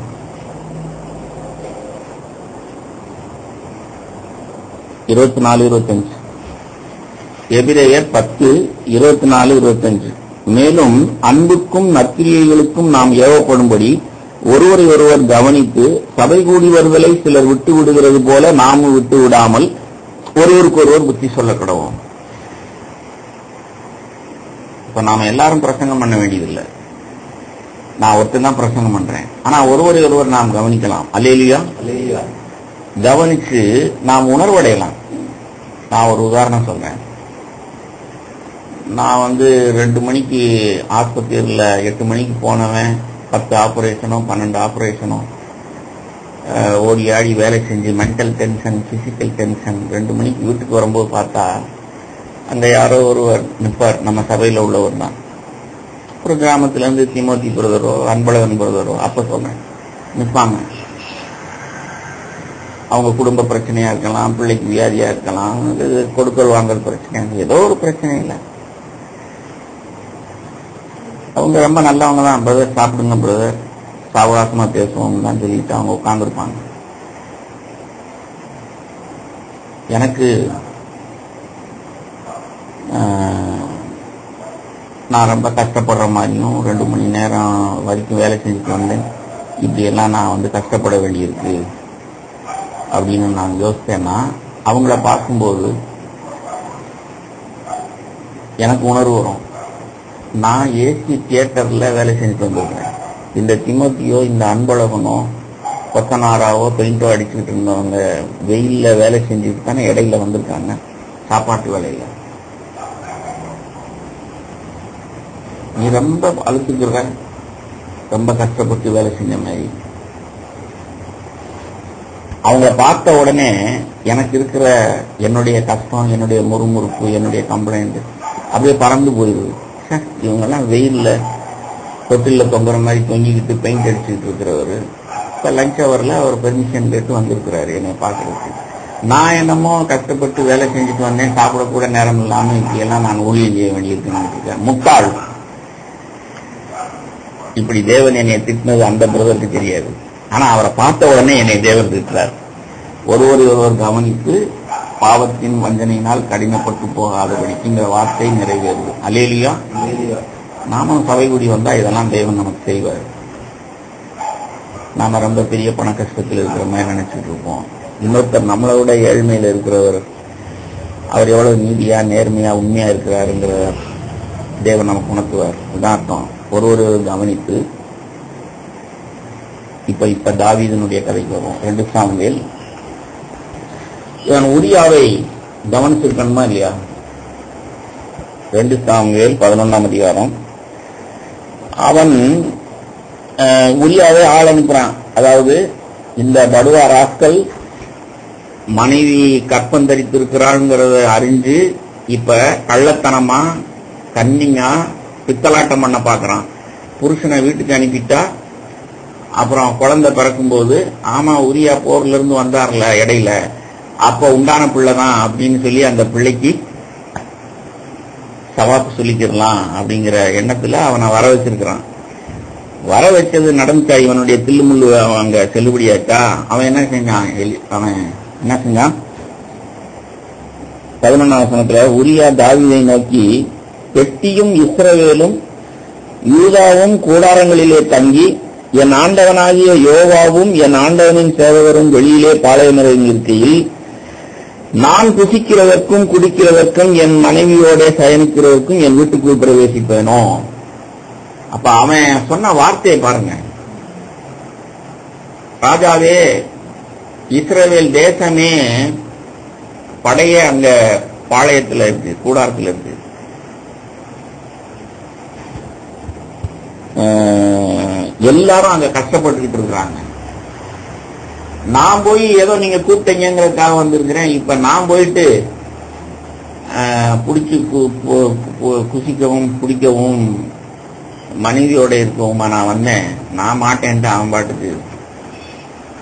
S1: 24-25. எபிரேயர் 10:24-25. மேலும் அன்புக்கும் நற்கிரியைகளுக்கும் நாம் ஏவப்படும்படி ஒருவர் கவனித்து சபை கூடி வருதலை சிலர் விட்டு விடுகிறது போல நாமும் விட்டு விடாமல் ஒருவருக்கொருவர் புத்தி சொல்ல கடவோம். இப்ப நாம எல்லாரும் பிரசங்கம் பண்ண வேண்டியதில்லை. நான் ஒருத்தன் தான் பிரசங்கம் பண்றேன். ஆனா ஒருவர் நாம் கவனிக்கலாம். அல்லேலூயா. கவனிச்சு நாம் உணர்வடையலாம். நான் ஒரு உதாரணம் சொல்றேன். நான் 2 மணிக்கு ஆஸ்பத்திரியில் 8 மணிக்கு போனவன் 10 ஆபரேஷனோ 12 ஆபரேஷனோ ஓடி ஆடி வேலை செஞ்சு மென்டல் டென்ஷன், பிசிக்கல் டென்ஷன், 2 மணிக்கு வீட்டுக்கு வரும்போது பார்த்தா அங்க யாரோ ஒருவர் நிற்பார். நம்ம சபையில் உள்ளவர் தான். ஒரு கிராமத்திலிருந்து திமோத்தி பிரதரோ அன்பழகன் பிரதரோ அப்ப சொன்னேன் நிற்பாங்க. அவங்க குடும்ப பிரச்சனையா இருக்கலாம், பிள்ளைக்கு வியாதியா இருக்கலாம், கொடுக்கல் வாங்கல் பிரச்சனை, ஏதோ ஒரு பிரச்சனை இல்லை. அவங்க ரொம்ப நல்லவங்க தான். பிரதர் சாப்பிடுங்க பிரதர், சாவகாசமா பேசுவோம் தான் சொல்லிட்டு அவங்க உட்காந்துருப்பாங்க. எனக்கு நான் ரொம்ப கஷ்டப்படுற மாதிரியும் 2 மணி நேரம் வரைக்கும் வேலை செஞ்சுட்டு வந்தேன், இப்படியெல்லாம் நான் கஷ்டப்பட வேண்டியிருக்கு அப்படின்னு நான் யோசித்தேன்னா அவங்கள பார்க்கும்போது எனக்கு உணர்வு வரும். நான் ஏசி தியேட்டர்ல வேலை செஞ்சுட்டு வந்திருக்கேன். இந்த திமோத்தியோ இந்த அன்பழகனோ கொத்தனாராவோ பெயிண்டோ அடிச்சுக்கிட்டு இருந்தவங்க வெயில்ல வேலை செஞ்சுட்டு தானே இடையில வந்திருக்காங்க சாப்பாட்டு வேலையில. நீ ரொம்ப அழுத்துக்கிற, ரொம்ப கஷ்டப்பட்டு வேலை செஞ்ச மாதிரி. அவங்க பார்த்த உடனே எனக்கு இருக்கிற என்னுடைய கஷ்டம், என்னுடைய முறுமுறுப்பு, என்னுடைய கம்ப்ளைண்ட் அப்படியே பறந்து போயிடுது. இவங்கெல்லாம் வெயில்ல தொட்டில தொங்குற மாதிரி தொங்கிக்கிட்டு பெயிண்ட் அடிச்சுக்கிட்டு இருக்கிறவர் இப்ப லஞ்ச் அவர்ல அவர் பெர்மிஷன் கேட்டு வந்திருக்கிறாரு என்னை பார்க்கறதுக்கு. நான் என்னமோ கஷ்டப்பட்டு வேலை செஞ்சுட்டு வந்தேன், சாப்பிடக்கூட நேரம் இல்லாம இப்படியெல்லாம் நான் ஊழியம் செய்ய வேண்டியிருக்கேன். முட்டாள். இப்படி தேவன் என்னை திட்டினது அந்த பிரதருக்கு தெரியாது. ஆனா அவரை பார்த்த உடனே என்னை தேவன் திட்டார். ஒருவர் கவனித்து பாவத்தின் வஞ்சனையினால் கடினப்பட்டு போகாதபடிக்குங்கிற வார்த்தை நிறைவேறுது. அல்லேலூயா. நாமும் சபை கூடி வந்தா இதெல்லாம் தேவன் நமக்கு செய்வார். நாம ரொம்ப பெரிய பண கஷ்டத்தில் இருக்கிற மாதிரி நினைச்சிட்டு இருப்போம். இன்னொருத்தர் நம்மளை விட ஏழ்மையில இருக்கிறவர் அவர் எவ்வளவு நீதியா நேர்மையா உண்மையா இருக்கிறாருங்கிற தேவன் நமக்கு உணர்த்துவார். இதான் அர்த்தம். ஒரு கவனித்து இப்ப தாவீதினுடைய கதைக்கு வரும். 2 சாமுவேல். இவன் உரியாவை கவனிச்சிருக்கணுமா இல்லையா? 2 சாமுவேல் 11ஆம் அதிகாரம். அவன் உரியாவை ஆள் அனுப்புறான். அதாவது இந்த படுவா ராஸ்கல் மனைவி கற்பந்தரித்திருக்கிறாள்ங்கிறத அறிஞ்சு இப்ப கள்ளத்தனமா கன்னிங்கா பித்தலாட்டம் பண்ண பாக்குறான். புருஷனை வீட்டுக்கு அனுப்பிட்டா அப்புறம் குழந்தை பிறக்கும் போது ஆமா உரியா போர்ல இருந்து வந்தார்ல இடையில, அப்ப உண்டான பிள்ளைதான் அப்படின்னு சொல்லி அந்த பிள்ளைக்கு சவாப்பு சொல்லிக்கிறலாம் அப்படிங்கிற எண்ணத்துல அவனை வர வச்சிருக்கிறான். வர வச்சது நடந்துச்சா? இவனுடைய தில்லுமுள்ளு அங்க செல்லுபடியாச்சா? அவன் என்ன செஞ்சான்? 11ஆம் வசனத்துல உரியா தாவீதை நோக்கி, பெட்டியும் இஸ்ரவேலும் யூதாவும் கூடாரங்களிலே தங்கி என் ஆண்டவனாகிய யோவாவும் என் ஆண்டவனின் சேவகரும் வெளியிலே பாளையமறையில் இருக்கையில் நான் புசிக்கிறதற்கும் குடிக்கிறதற்கும் என் மனைவியோட சயனிக்கிறதற்கும் என் வீட்டுக்குள் பிரவேசிப்பேனோ. அப்ப அவன் சொன்ன வார்த்தையை பாருங்க. ராஜாவே, இஸ்ரவேல் தேசமே படைய அங்க பாளையத்துல இருக்கு, கூடாரத்துல இருக்கு. எல்லாரும் அங்க கஷ்டப்பட்டுக்கிட்டு இருக்கிறாங்க. நான் போய் ஏதோ நீங்க கூப்பிட்டீங்கிறதுக்காக வந்திருக்கிறேன். இப்ப நான் போயிட்டு பிடிச்சி குசிக்கவும் பிடிக்கவும் மனைவியோட இருக்கவுமா நான் வந்தேன்? நான் மாட்டேன்ட்டு அவன் பாட்டுக்கு.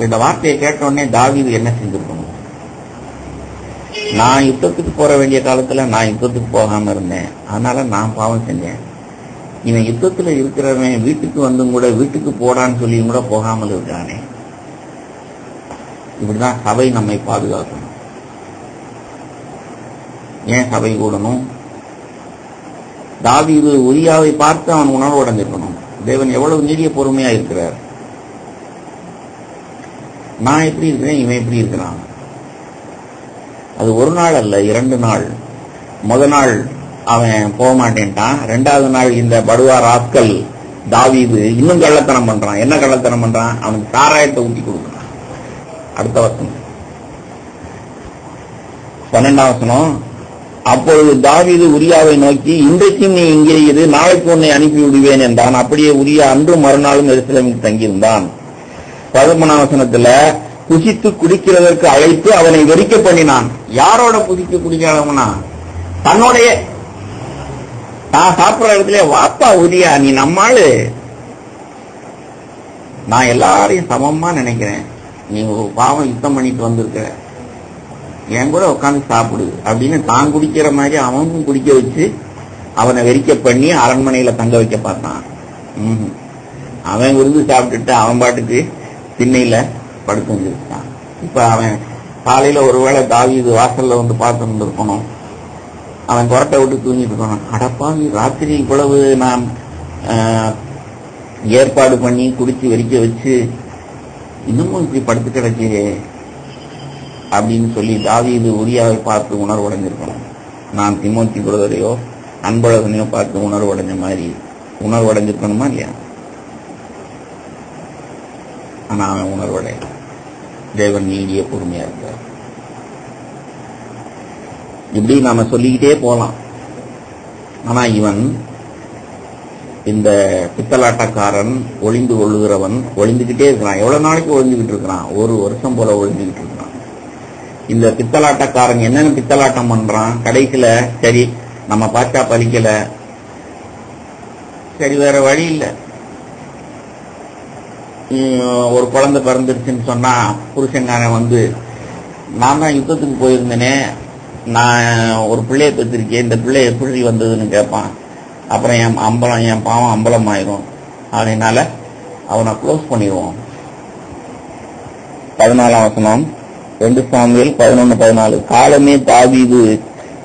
S1: இந்த வார்த்தையை கேட்ட உடனே தாவீது என்ன செஞ்சிருக்கணும்? நான் யுத்தத்துக்கு போற வேண்டிய காலத்துல நான் யுத்தத்துக்கு போகாம இருந்தேன், அதனால நான் பாவம் செஞ்சேன். இவன் யுத்தத்துல இருக்கிறவன் வீட்டுக்கு வந்தும் கூட வீட்டுக்கு போடான்னு சொல்லியும் கூட போகாமல் இருக்கானே. இப்படிதான் சபை நம்மை பாதுகாக்கணும். ஏன் சபை கூடணும்? தாவீது உரியாவை பார்த்து அவன் உணர்வு அடைஞ்சிருக்கணும். தேவன் எவ்வளவு நீடிய பொறுமையா இருக்கிறார். நான் எப்படி இருக்கிறேன், இவன் எப்படி இருக்கிறான். அது ஒரு நாள் அல்ல, 2 நாள். முதல் நாள் அவன் போக மாட்டேன்ட்டான். 2வது நாள் இந்த படுவா ராஸ்கல் தாவீது இன்னும் கள்ளத்தனம் பண்றான். என்ன கள்ளத்தனம் பண்றான்? அவனுக்கு சாராயத்தை ஊட்டி கொடுக்குறான். அடுத்த வசனம் 12ஆம் வசனம். அப்பொழுது தாவீது உரியாவை நோக்கி, இன்றைக்கும் நீ இங்கே இரு, நாளைக்கு உன்னை அனுப்பி விடுவேன் என்றான். அப்படியே உரியா அன்றும் மறுநாளும் எருசலேமில் தங்கியிருந்தான். 13ஆம் வசனத்துல புசித்து குடிக்கிறதற்கு அழைத்து அவனை வெறிக்க பண்ணினான். யாரோட புசித்து குடிக்காதவனா? தன்னோடைய. நான் சாப்பிடுற இடத்துல வாப்பா உரியா, நீ நம்மாளு, நான் எல்லாரையும் சமமா நினைக்கிறேன், நீ பாவம் யுத்தம் பண்ணிட்டு வந்திருக்க, என் கூட உட்காந்து சாப்பிடு அப்படின்னு தான் குடிக்கிற மாதிரி அவனும் குடிக்க வச்சு அவனை வெறிக்க பண்ணி அரண்மனையில தங்க வைக்க பார்த்தான். அவன் விருந்து சாப்பிட்டுட்டு அவன் பாட்டுக்கு திண்ணையில படுத்து வச்சிருக்கான். இப்ப அவன் காலையில ஒருவேளை தாவீது வாசல்ல வந்து பார்த்துட்டு இருக்கணும், அவன் கொரட்டை விட்டு தூங்கிட்டு இருக்கணும். அடப்பாவி, ராத்திரி இவ்வளவு நான் ஏற்பாடு பண்ணி குடிச்சு வெறிக்க வச்சு இன்னமும் இப்படி படுத்து கிடக்கிறே அப்படின்னு சொல்லி தாவீது உரியாவை பார்த்து உணர்வடைஞ்சிருக்கணும். நான் திமோத்தி பிரதரையோ அன்பழகனையோ பார்த்து உணர்வடைஞ்ச மாதிரி உணர்வடைஞ்சிருக்கணுமா இல்லையா? ஆனா அவன் உணர்வடைய தேவன் நீடிய பொறுமையா இருக்கார். இப்படி நாம சொல்லிக்கிட்டே போலாம். ஆனா இவன் இந்த பித்தலாட்டக்காரன் ஒளிந்து கொள்ளுகிறவன் ஒளிந்துகிட்டே இருக்கிறான். எவ்வளவு நாளைக்கு ஒளிந்துகிட்டு இருக்கிறான்? 1 வருஷம் போல ஒளிந்துகிட்டு இருக்கிறான். இந்த பித்தலாட்டக்காரன் என்னென்ன பித்தலாட்டம் பண்றான்? கடைசியில சரி நம்ம பார்த்தா பலிக்கல, சரி வேற வழி இல்லை, ஒரு குழந்தை பிறந்துருச்சுன்னு சொன்னா புருஷங்காரன் வந்து நான் தான் யுத்தத்துக்கு போயிருந்தேனே, நான் ஒரு பிள்ளைய பெற்றிருக்கேன், இந்த பிள்ளை எப்படி வந்ததுன்னு கேட்பான். அப்புறம் என் பாவம் அம்பலம் ஆயிரும். அதனால அவனை க்ளோஸ் பண்ணிடுவோம். 14ஆம் வசனம் 2 சாமுவேல் 11:14. காலமே தாவீது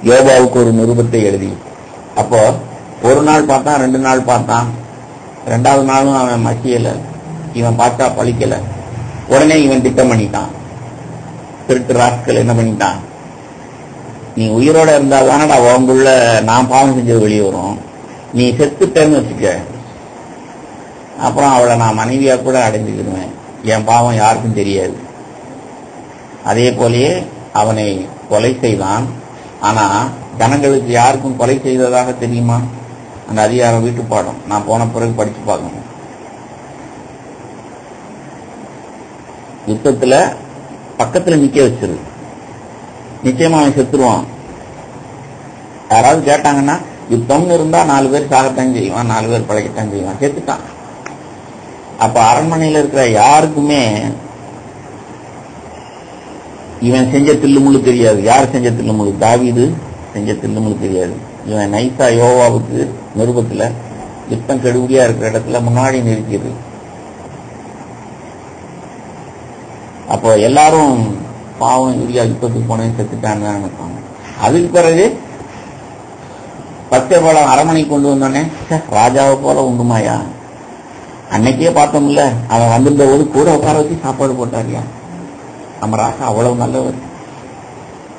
S1: யோபாவுக்கு ஒரு நிருபத்தை எழுதி. அப்போ ஒரு நாள் பார்த்தான், 2 நாள் பார்த்தான், 2வது நாளும் அவன் மசியல, இவன் பார்த்தா பழிக்கல. உடனே இவன் திட்டம் பண்ணிட்டான். திருட்டு ராஸ்கல் என்ன பண்ணிட்டான், நீ உயிரோட இருந்தா தானடா உங்களுக்குள்ள நான் பாவம் செஞ்சது வெளியே வரும், நீ செத்துட்டேன்னு வச்சுக்க, அப்புறம் அவளை நான் மனைவியா கூட அடைஞ்சுக்கிடுவேன், என் பாவம் யாருக்கும் தெரியாது. அதே போலயே அவனை கொலை செய்தான். ஆனா ஜனங்களுக்கு யாருக்கும் கொலை செய்ததாக தெரியுமா? அந்த அதிகாரம் வீட்டு பாடம் நான் போன பிறகு படிச்சு பார்க்கணும். யுத்தத்துல பக்கத்துல நிக்க வச்சிரு, நிச்சயமா அவன் செத்துருவான். யாராவது கேட்டாங்கன்னா யுத்தம்னு இருந்தா 4 பேர் சாகத்தான் செய்வான், 4 பேர் பழைக்கத்தான் செய்வான், செத்துட்டான். அப்ப அரண்மனையில இருக்கிற யாருக்குமே இவன் செஞ்ச தில்லுமுள்ளு தெரியாது. யார் செஞ்ச தில்லுமுள்ளு? தாவீது செஞ்ச தில்லுமுள்ளு தெரியாது. இவன் நைசா யோவாவுக்கு நிருபத்துல யுத்தம் கெடுபடியா இருக்கிற இடத்துல முன்னாடி நிறுத்திடுது. அப்போ எல்லாரும் பாவம் யூரியா யுத்தத்துக்கு போனேன் செத்துட்டான்னு நினைப்பாங்க. அதுக்கு பிறகு பச்சை பழம் அரமனை கொண்டு வந்தோடனே ராஜாவை போல உண்டுமாயா, அன்னைக்கே பார்த்தோம்ல அவன் வந்திருந்த போது கூட உட்கார வச்சு சாப்பாடு போட்டாரியா, நம்ம ராசா அவ்வளவு நல்லவர்.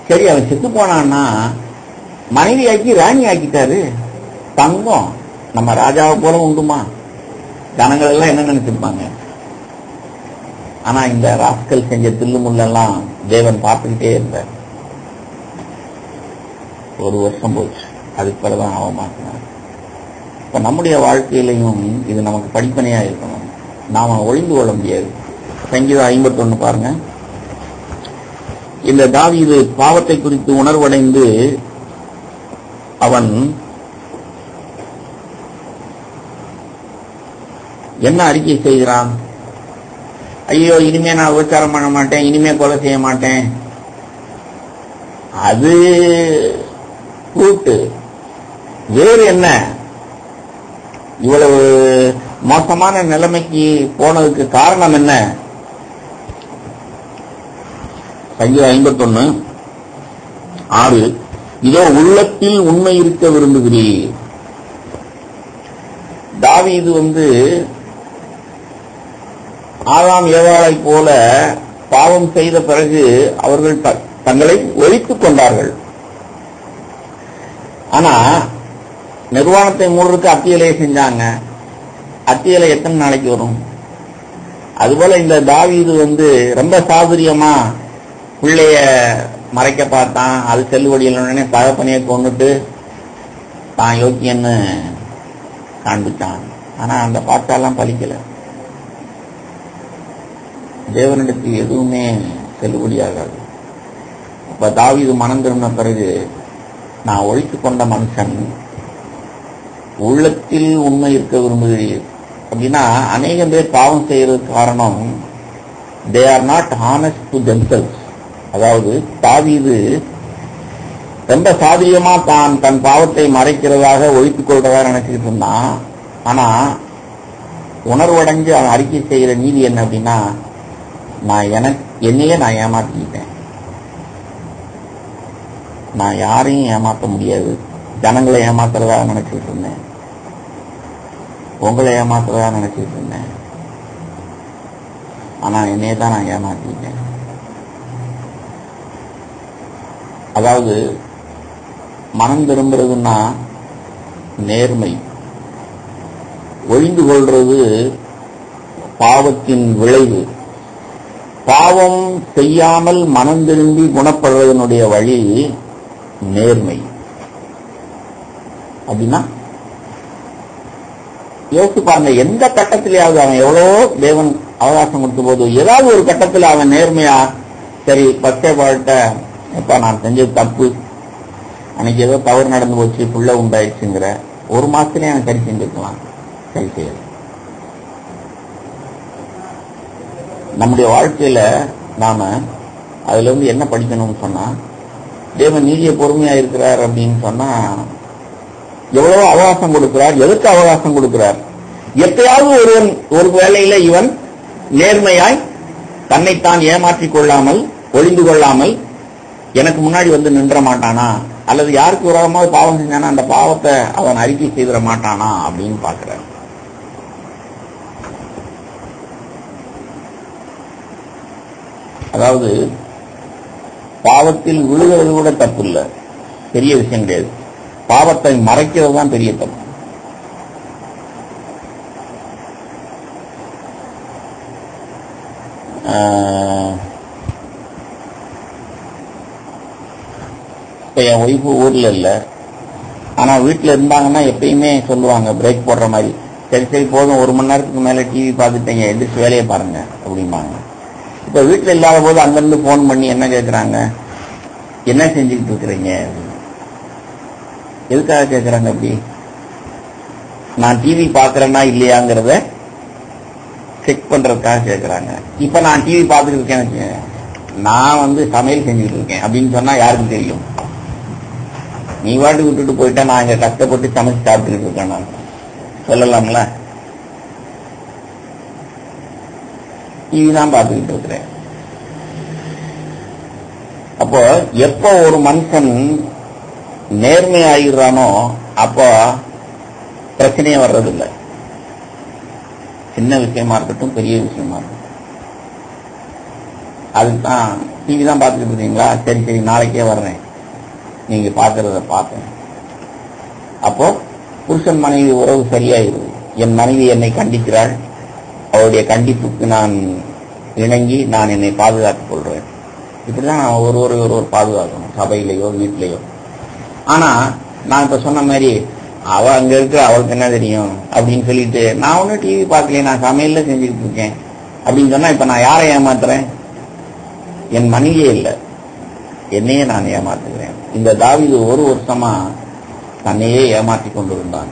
S1: சரி அவன் செத்து போனான்னா மனைவி ஆக்கி ராணி ஆக்கிட்டாரு, தங்கம் நம்ம ராஜாவை போல உண்டுமா? ஜனங்கள் எல்லாம் என்ன நினைச்சிருப்பாங்க? ஆனா இந்த ராஸ்கல் செஞ்ச தில்லுமுள்ளெல்லாம் தேவன் பார்த்துக்கிட்டே இருந்தார். 1 வருஷம் போச்சு, அதுக்கு பிறகுதான் அவன் மாற்றினார். இப்ப நம்முடைய வாழ்க்கையிலையும் இது நமக்கு படிப்பனையா இருக்கணும். நாம ஒளிந்து கொள்ள முடியாது. சங்கீதம் 51 பாருங்க. இந்த தாவீது பாவத்தை குறித்து உணர்வடைந்து அவன் என்ன அறிக்கை செய்கிறான்? ஐயோ இனிமே நான் விபச்சாரம் பண்ண மாட்டேன், இனிமே கொலை செய்ய மாட்டேன். அது கூட்டு வேறு என்ன? இவ்வளவு மோசமான நிலைமைக்கு போனதுக்கு காரணம் என்ன? சங்கீதம் 51:6 இதோ உள்ளத்தில் உண்மை இருக்க விரும்புகிறீர். தாவீது ஆதாம் ஏவாளை போல பாவம் செய்த பிறகு அவர்கள் தங்களை ஒழித்துக் கொண்டார்கள். ஆனா நிர்வாணத்தை மூடுறதுக்கு அத்தியலையை செஞ்சாங்க. அத்தியலை எத்தனை நாளைக்கு வரும்? அதுபோல இந்த தாவீது ரொம்ப சாதுரியமா பிள்ளைய மறைக்க பார்த்தான். அது செல்லுபடியில் தகப்பனையை கொண்டுட்டு தான் யோக்கியன்னு காண்பிச்சான். ஆனா அந்த பாட்டாலாம் பலிக்கல. தேவனிடத்தில் எதுவுமே செல்லுபடியாகாது. அப்ப தாவீது மனம் திரும்பின பிறகு நான் ஒழித்துக் கொண்ட மனுஷன், உள்ளத்தில் உண்மை இருக்க விரும்புகிறீர் அப்படின்னா அநேகம் பேர் பாவம் செய்யறதுக்கு காரணம் they are not honest to themselves. அதாவது தாவீது ரொம்ப சாதியமா தன் பாவத்தை மறைக்கிறதாக ஒழித்துக் கொள்றதாக நினைச்சுக்கிட்டு இருந்தான். ஆனா உணர்வடைஞ்சு அவன் அறிக்கை செய்கிற நீதி என்ன அப்படின்னா, என்னையே நான் ஏமாற்றிக்கிட்டேன், நான் யாரையும் ஏமாற்ற முடியாது. ஜனங்களை ஏமாத்துறதா நினைச்சிட்டு இருந்தேன், உங்களை ஏமாத்துறதா நினைச்சிட்டு இருந்தேன். ஆனா என்னையே தான் நான் ஏமாத்திட்டேன். அதாவது மனம் திரும்புறதுன்னா நேர்மை, ஒழிந்து கொள்றது பாவத்தின் விளைவு. பாவம் செய்யாமல் மனம் திரும்பி குணப்படுறதனுடைய வழி நேர்மை. அப்படின்னா யோசிச்சு பாருங்க, எந்த கட்டத்திலேயாவது அவன் எவ்வளவோ தேவன் அவகாசம் கொடுத்த போது ஏதாவது ஒரு கட்டத்தில் அவன் நேர்மையா, சரி பச்சைப்பாட்ட எப்ப நான் செஞ்சது தப்பு, அன்னைக்கு ஏதோ தவறு நடந்து போச்சு, புள்ள உண்டாயிடுச்சுங்கிற ஒரு மாசத்துலயே அவன் சரி செஞ்சிருக்கலாம். சரி செய்யல. நம்முடைய வாழ்க்கையில நாம அதுல இருந்து என்ன படிக்கணும்னு சொன்னா, தேவன் நீதிய பொறுமையா இருக்கிறார் அப்படின்னு சொன்னா எவ்வளவு அவகாசம் கொடுக்கிறார். எதுக்கு அவகாசம் கொடுக்கிறார்? எப்பயாவது ஒரு வேளையில இவன் நேர்மையாய் தன்னைத்தான் ஏமாற்றிக் கொள்ளாமல் ஒளிந்து கொள்ளாமல் எனக்கு முன்னாடி வந்து நின்ற மாட்டானா, அல்லது யாருக்கு விரோதமாக பாவம் செஞ்சானா அந்த பாவத்தை அவன் அறிக்கை செய்திட மாட்டானா அப்படின்னு பாக்குறார். அதாவது பாவத்தில் விழுகிறது கூட தப்பு இல்லை, பெரிய விஷயம் கிடையாது. பாவத்தை மறைக்கிறது தான் பெரிய தப்பு. இப்ப என் ஒய்ஃபு ஊர்ல இல்ல, ஆனா வீட்டுல இருந்தாங்கன்னா எப்பயுமே சொல்லுவாங்க பிரேக் போடுற மாதிரி, சரி சரி போதும், 1 மணி நேரத்துக்கு மேல டிவி பார்த்துட்டீங்க, எந்திரிச்சு வேலையை பாருங்க அப்படிம்பாங்க. இப்ப வீட்டுல இல்லாத போது அங்கிருந்து போன் பண்ணி என்ன கேட்கறாங்க, என்ன செஞ்சுக்கிட்டு இருக்கிறீங்க, எதுக்காக கேட்கறாங்க? அப்படி நான் டிவி பாக்குறேன்னா இல்லையாங்கிறத செக் பண்றதுக்காக கேட்கறாங்க. இப்ப நான் டிவி பார்த்துட்டு இருக்கேன், நான் சமையல் செஞ்சுட்டு இருக்கேன் அப்படின்னு சொன்னா யாருக்கும் தெரியும்? நீ வாட்டு விட்டுட்டு போயிட்டா நான் இங்க கஷ்டப்பட்டு சமைச்சு சாப்பிட்டுக்கிட்டு இருக்கேன் நான் சொல்லலாம்ல. டிவி தான் பார்த்துக்கிட்டு இருக்கிறேன். அப்போ எப்போ ஒரு மனுஷன் நேர்மை ஆகிறானோ அப்போ பிரச்சனையே வர்றதில்லை. சின்ன விஷயமா இருக்கட்டும் பெரிய விஷயமா இருக்கட்டும். அதுதான் டிவி தான் பார்த்துக்கிட்டு இருக்கீங்களா, சரி சரி நாளைக்கே வர்றேன், நீங்க பார்க்கறத பார்ப்பேன். அப்போ புருஷன் மனைவி உறவு சரியாயிருது. என் மனைவி என்னை கண்டிக்கிறாள், அவருடைய கண்டிப்புக்கு நான் இணங்கி நான் என்னை பாதுகாத்துக் கொள்றேன். இப்படிதான் ஒரு பாதுகாக்கணும், சபையிலையோ வீட்டிலையோ. ஆனா நான் இப்ப சொன்ன மாதிரி அவ அங்க இருக்கு, அவளுக்கு என்ன தெரியும் அப்படின்னு சொல்லிட்டு நான் ஒன்னும் டிவி பார்க்கல, நான் சமையல்ல செஞ்சுட்டு இருக்கேன் அப்படின்னு சொன்னா இப்ப நான் யாரை ஏமாத்துறேன்? என் மனைவியே இல்லை, என்னையே நான் ஏமாத்துகிறேன். இந்த தாவீது 1 வருஷமா தன்னையே ஏமாற்றி கொண்டிருந்தான்.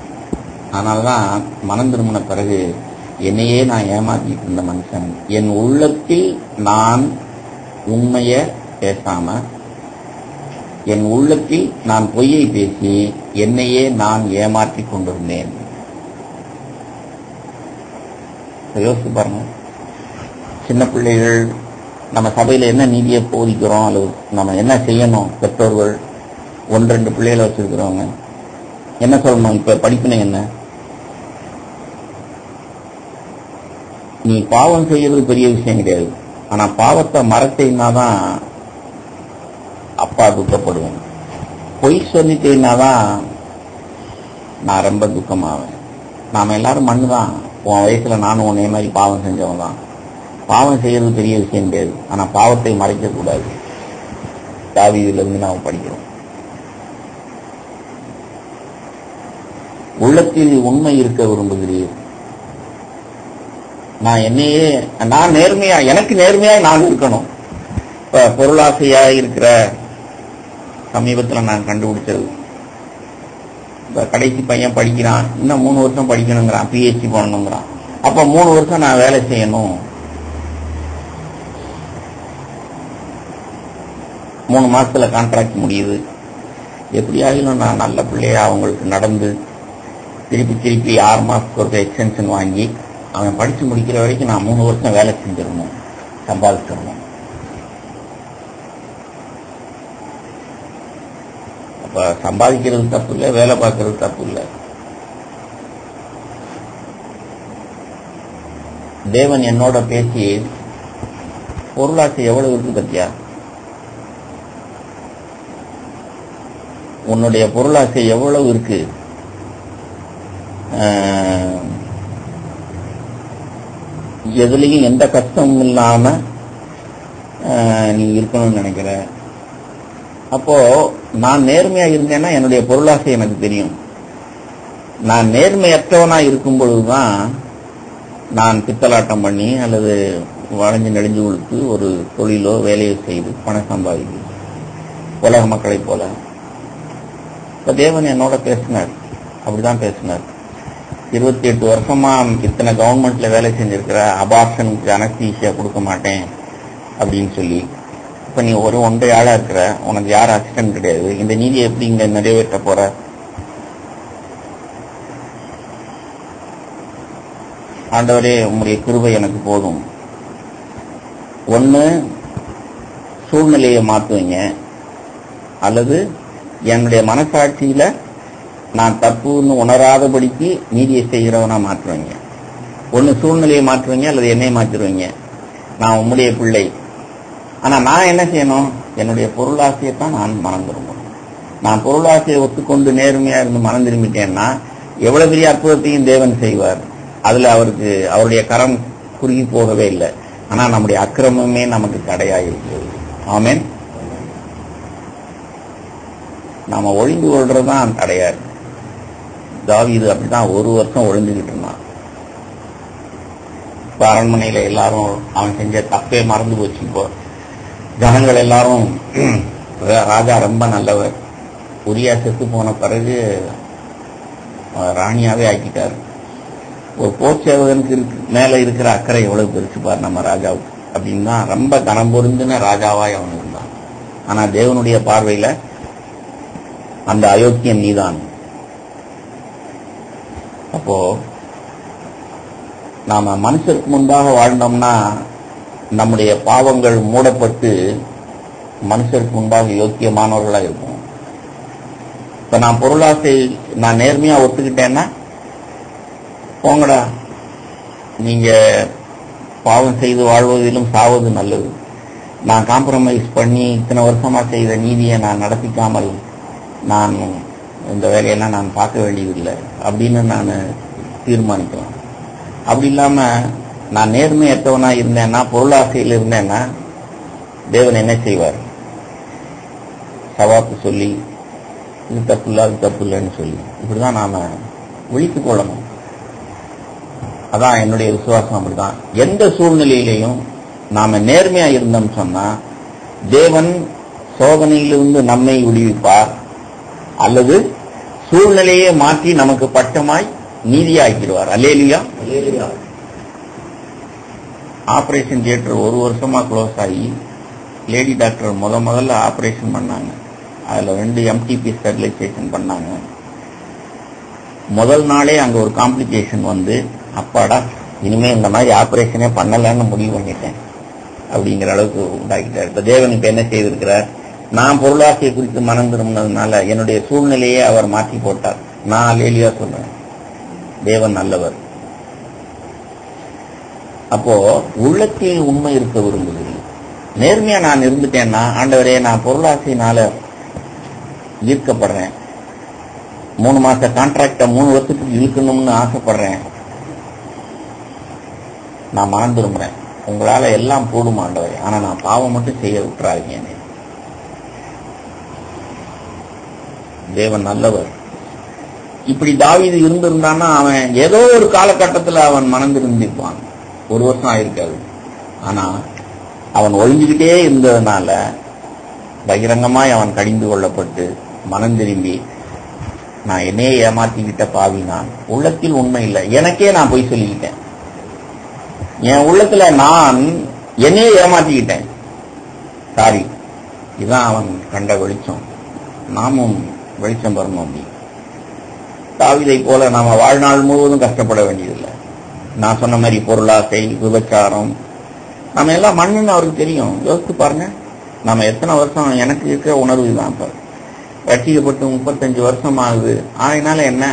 S1: அதனாலதான் மனம் திரும்பின பிறகு என்னையே நான் ஏமாற்றிட்டு இருந்த மனுஷன், என் உள்ளத்தில் நான் உண்மைய பேசாம என் உள்ளத்தில் நான் பொய்யை பேசி என்னையே நான் ஏமாற்றி கொண்டிருந்தேன். யோசிச்சு பாருங்க. சின்ன பிள்ளைகள் நம்ம சபையில என்ன நீதியை போதிக்கிறோம், அல்லது நம்ம என்ன செய்யணும், பெற்றோர்கள் 1-2 பிள்ளைகளை வச்சிருக்கிறவங்க என்ன சொல்லணும்? இப்ப படிப்பினை என்ன? நீ பாவம் செய்யறது பெரிய விஷயம் கிடையாது, ஆனா பாவத்தை மறைச்சேன்னாதான் அப்பா துக்கப்படுவேன். பொய் சொல்லிட்டேன்னாதான் நான் ரொம்ப துக்கமாவேன். நாம எல்லாரும் மண்ணுதான். உன் வயசுல நானும் உன்னைய மாதிரி பாவம் செஞ்சவன் தான். பாவம் செய்யறது பெரிய விஷயம் கிடையாது, ஆனா பாவத்தை மறைக்க கூடாது. தாவீதுல இருந்து நாம படிக்கிறோம். உள்ளத்தில் உண்மை இருக்க விரும்புகிறீர். நான் நேர்மையா, எனக்கு நேர்மையா நான் இருக்கணும். இப்ப பொருளாசையா இருக்கிற சமீபத்துல நான் கண்டுபிடிச்சது, இப்ப கடைசி பையன் படிக்கிறான், இன்னும் 3 வருஷம் படிக்கணுங்கிறான், PhD பண்ணணுங்கிறான். அப்ப 3 வருஷம் நான் வேலை செய்யணும், 3 மாசத்துல கான்ட்ராக்ட் முடியுது. எப்படி ஆகிலும் நான் நல்ல பிள்ளையா அவங்களுக்கு நடந்து திருப்பி 6 மாசத்துக்கு ஒரு எக்ஸ்டென்ஷன் வாங்கி அவன் படிச்சு முடிக்கிற வரைக்கும் நான் 3 வருஷம் வேலை செஞ்சிடணும், சம்பாதிச்சிடணும். சம்பாதிக்கிறது தப்பு இல்லை, வேலை பார்க்கறது தப்பு இல்லை. தேவன் என்னோட பேசி பொருளாசை எவ்வளவு இருக்கு பத்தியா, உன்னுடைய பொருளாசை எவ்வளவு இருக்கு, எதுலையும் எந்த கஷ்டமும் இல்லாம நீ இருக்கணும்னு நினைக்கிற. அப்போ நான் நேர்மையா இருந்தேன்னா என்னுடைய பொருளாசை எனக்கு தெரியும். நான் நேர்மையற்றவனா இருக்கும் பொழுதுதான் நான் பித்தலாட்டம் பண்ணி அல்லது வளைஞ்சு நெளிஞ்சு கொடுத்து ஒரு தொழிலோ வேலையோ செய்து பணம் சம்பாதிக்கும் உலக மக்களை போல. இப்ப தேவன் என்னோட பேசினார், அப்படிதான் பேசினார். 28 வருஷமா இத்தனை கவர்மெண்ட்ல வேலை செஞ்சிருக்கிற, அபார்ஷனுக்கு அனஸ்தீசியா கொடுக்க மாட்டேன் அப்படின்னு சொல்லி, இப்ப நீ ஒரு ஒன்றை ஆளா இருக்கிற, உனக்கு யாரும் அசிஸ்டன்ட் கிடையாது, இந்த நீதியை எப்படி இங்க நிறைவேற்ற போற? ஆண்டவரே உங்களுடைய கிருபை எனக்கு போதும். ஒன்னு சூழ்நிலையை மாத்துவீங்க, அல்லது என்னுடைய மனசாட்சியில நான் தப்புன்னு உணராதபடிக்கு நீதியை செய்கிறவனா மாற்றுவீங்க. ஒன்னு சூழ்நிலையை மாற்றுவீங்க அல்லது என்னை மாற்றுவீங்க. நான் உம்முடைய பிள்ளை. ஆனா நான் என்ன செய்யணும்? என்னுடைய பொருளாசையத்தான் நான் மனம் திரும்பணும். நான் பொருளாசையை ஒத்துக்கொண்டு நேர்மையா இருந்து மனம் திரும்பிட்டேன்னா எவ்வளவு பெரிய அற்புதத்தையும் தேவன் செய்வார். அதுல அவருக்கு அவருடைய கரம் குறுகி போகவே இல்லை. ஆனா நம்முடைய அக்கிரமமே நமக்கு தடையாயிருக்கிறது. ஆமென். நாம ஒழிந்து கொள்றதுதான் தடையா இருக்கு. தாவீது அப்படிதான் 1 வருஷம் ஒழிஞ்சுக்கிட்டு இருந்தான். இப்ப அரண்மனையில எல்லாரும் அவன் செஞ்ச தப்பே மறந்து போச்சு. இப்போ ஜனங்கள் எல்லாரும் ராஜா ரொம்ப நல்லவர், உரியா செத்து போன பிறகு ராணியாவே ஆக்கிட்டாரு. ஒரு போர் சேவகனுக்கு மேல இருக்கிற அக்கறை எவ்வளவு பெருசு பாரு நம்ம ராஜாவுக்கு அப்படின்னு தான் ரொம்ப கனம் பொருந்தின ராஜாவாய் அவன் இருந்தான். ஆனா தேவனுடைய பார்வையில அந்த அயோக்கியன் நீதான். அப்போ நாம மனுஷருக்கு முன்பாக வாழ்ந்தோம்னா நம்முடைய பாவங்கள் மூடப்பட்டு மனுஷருக்கு முன்பாக யோக்கியமானவர்களா இருக்கும். இப்ப நான் பொருளாசை நான் நேர்மையா ஒத்துக்கிட்டேன்னா போங்கடா, நீங்க பாவம் செய்து வாழ்வதிலும் சாவது நல்லது. நான் காம்ப்ரமைஸ் பண்ணி இத்தனை வருஷமா செய்த நீதியை நான் நடத்திக்காமல் நான் இந்த வேலையெல்லாம் நான் பார்க்க வேண்டியதில்லை அப்படின்னு நான் தீர்மானிக்கலாம். அப்படி இல்லாம நான் நேர்மையற்றவனா இருந்தேன்னா, பொருளாசையில் இருந்தேன்னா தேவன் என்ன செய்வார்? சவாப்பு சொல்லி இது தப்பு இல்லை, அது தப்பு இல்லைன்னு சொல்லி இப்படிதான் நாம விழித்துக் கொள்ளணும். அதான் என்னுடைய விசுவாசம். அப்படிதான் எந்த சூழ்நிலையிலையும் நாம நேர்மையா இருந்தோம் சொன்னா தேவன் சோதனையிலிருந்து நம்மை விடுவிப்பார், அல்லது சூழ்நிலையை மாற்றி நமக்கு பட்டமாய் நீதியாக்கிடுவார். அல்லேலூயா. ஆபரேஷன் தியேட்டர் 1 வருஷமா க்ளோஸ் ஆகி லேடி டாக்டர் முதல்ல ஆபரேஷன் பண்ணாங்க. அதுல 2 MTP ஸ்டெரிலைசேஷன் பண்ணாங்க. முதல் நாளே அங்க ஒரு காம்ப்ளிகேஷன் வந்து, அப்பாடா இனிமே இந்த மாதிரி ஆபரேஷனே பண்ணலன்னு முடிவு பண்ணிட்டேன் அப்படிங்கிற அளவுக்கு உண்டாக்கிட்டார். இப்ப தேவன் இப்ப என்ன செய்திருக்கிறார்? நான் பொருளாசையை குறித்து மனம் திரும்பினதுனால என்னுடைய சூழ்நிலையை அவர் மாற்றி போட்டார். நான் அல்லேலூயா சொல்றேன். தேவன் நல்லவர். அப்போ உள்ளத்தில் உண்மை இருக்க விரும்புகிறேன். நேர்மையா நான் இருந்துட்டேன்னா, ஆண்டவரே நான் பொருளாசையினால ஈர்க்கப்படுறேன், 3 மாச கான்ட்ராக்ட 3 வருஷத்துக்கு இழுக்கணும்னு ஆசைப்படுறேன், நான் மனம் திரும்புறேன். உங்களால எல்லாம் போடும் ஆண்டவரே, ஆனா நான் பாவம் மட்டும் செய்ய விட்டுறாதீங்க. தேவன் நல்லவர். இப்படி தாவீது இருந்திருந்தான்னா அவன் ஏதோ ஒரு காலகட்டத்தில் அவன் மனம் திரும்பிப்பான். 1 வருஷம் ஆயிருக்காது. ஆனா அவன் ஒழிஞ்சுக்கிட்டே இருந்ததுனால பகிரங்கமாய் அவன் கடிந்து கொள்ளப்பட்டு மனம் திரும்பி, நான் என்னையே ஏமாத்திக்கிட்ட பாவி, நான் உள்ளத்தில் உண்மை இல்லை, எனக்கே நான் போய் சொல்லிக்கிட்டேன், என் உள்ளத்துல நான் என்னையே ஏமாத்திக்கிட்டேன், சாரி. இதுதான் அவன் கண்ட வெளிச்சம். நாமும் வெளிச்சம் வரணும். அப்படி தாவீதை போல நாம வாழ்நாள் முழுவதும் கஷ்டப்பட வேண்டியதில்லை. நான் சொன்ன மாதிரி பொருளாசை, விபச்சாரம், நம்ம எல்லாம் மண்ணுன்னு அவருக்கு தெரியும். யோசித்து பாருங்க, நம்ம எத்தனை வருஷம் எனக்கு இருக்கிற உணர்வு தான். இப்ப ரட்சிக்கப்பட்டு 35 வருஷம் ஆகுது. அதனால என்ன,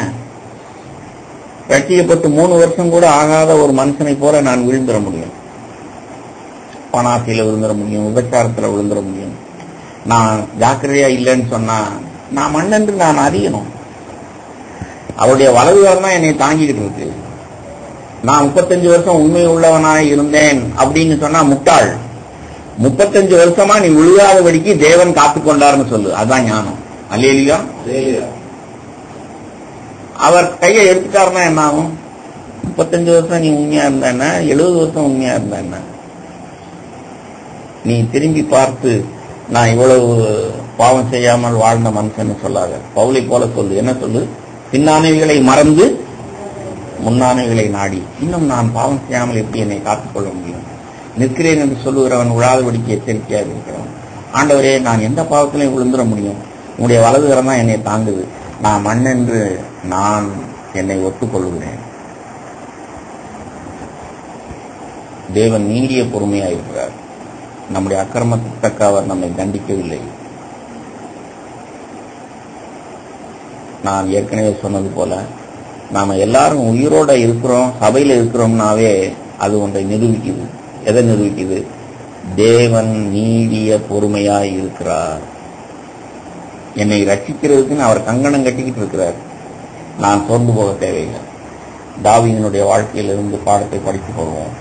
S1: ரட்சிக்கப்பட்டு 3 வருஷம் கூட ஆகாத ஒரு மனுஷனை போல நான் விழுந்துட முடியும், பணாசையில விழுந்துட முடியும், விபச்சாரத்துல விழுந்துட முடியும். நான் ஜாக்கிரதையா இல்லைன்னு சொன்னா நான் மண்ணென்று நான் அறியணும். அவருடைய வலதுகாரம் தான் என்னை தாங்கிக்கிட்டு இருக்கு. நான் 35 வருஷம் உண்மை உள்ளவனாய் இருந்தேன் அப்படின்னு சொன்னா முட்டாள். 35 வருஷமா நீ விழுகாதபடிக்கு தேவன் காத்துக்கொண்டார்னு சொல்லு, அதுதான் ஞானம். அல்லேலூயா. அவர் கையை எடுத்துட்டாருன்னா என்ன ஆகும்? 35 வருஷம் நீ உண்மையா இருந்தா என்ன, 70 வருஷம் உண்மையா இருந்தா என்ன? நீ திரும்பி பார்த்து நான் இவ்வளவு பாவம் செய்யாமல் வாழ்ந்த மனுஷன் சொல்லாத. பவுலை போல சொல்லு. என்ன சொல்லு? பின்னானவைகளை மறந்து முன்னானவைகளை நாடி. இன்னும் நான் பாவம் செய்யாமல் எப்படி என்னை காத்துக்கொள்ள முடியும்? நிற்கிறேன் என்று சொல்லுகிறவன் விழாதபடிக்கு எச்சரிக்கையாக இருக்கிறவன். ஆண்டவரே, நான் எந்த பாவத்திலையும் விழுந்துட முடியும், உங்களுடைய வலதுகரம் தான் என்னை தாங்குது, நான் மண் என்று நான் என்னை ஒத்துக்கொள்கிறேன். தேவன் நீடிய பொறுமையாயிருக்கிறார். நம்முடைய அக்கிரமத்துக்கு தக்க அவர் நம்மை தண்டிக்கவில்லை. நான் ஏற்கனவே சொன்னது போல நாம எல்லாரும் உயிரோட இருக்கிறோம், சபையில இருக்கிறோம்னாவே அது ஒன்றை நிரூபிக்குது. எதை நிரூபிக்குது? தேவன் நீடிய பொறுமையாய் இருக்கிறார். என்னை ரட்சிக்கிறதுக்குன்னு அவர் கங்கணம் கட்டிக்கிட்டு இருக்கிறார். நான் சோர்ந்து போக தேவையில்லை. தாவீதினுடைய வாழ்க்கையிலிருந்து பாடத்தை படித்து போவோம்.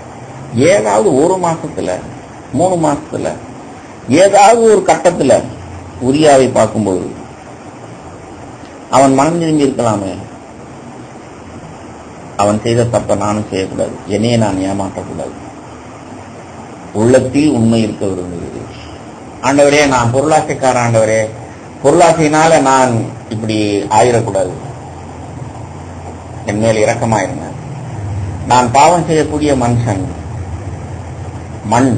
S1: ஏதாவது ஒரு மாசத்துல, 3 மாசத்துல, ஏதாவது ஒரு கட்டத்துல உரியாவை பார்க்கும்போது அவன் மனம் திரும்பி இருக்கலாமே. அவன் செய்த தப்ப நானும் செய்யக்கூடாது, என்னையே நான் ஏமாற்றக்கூடாது. உள்ளத்தில் உண்மை இருக்க விரும்புகிறது. ஆண்டவரே, நான் பொருளாசைக்கார ஆண்டவரே, பொருளாசையினால நான் இப்படி ஆயிடக்கூடாது, என் மேல் இரக்கமாயிருங்க. நான் பாவம் செய்யக்கூடிய மனுஷன், மண்.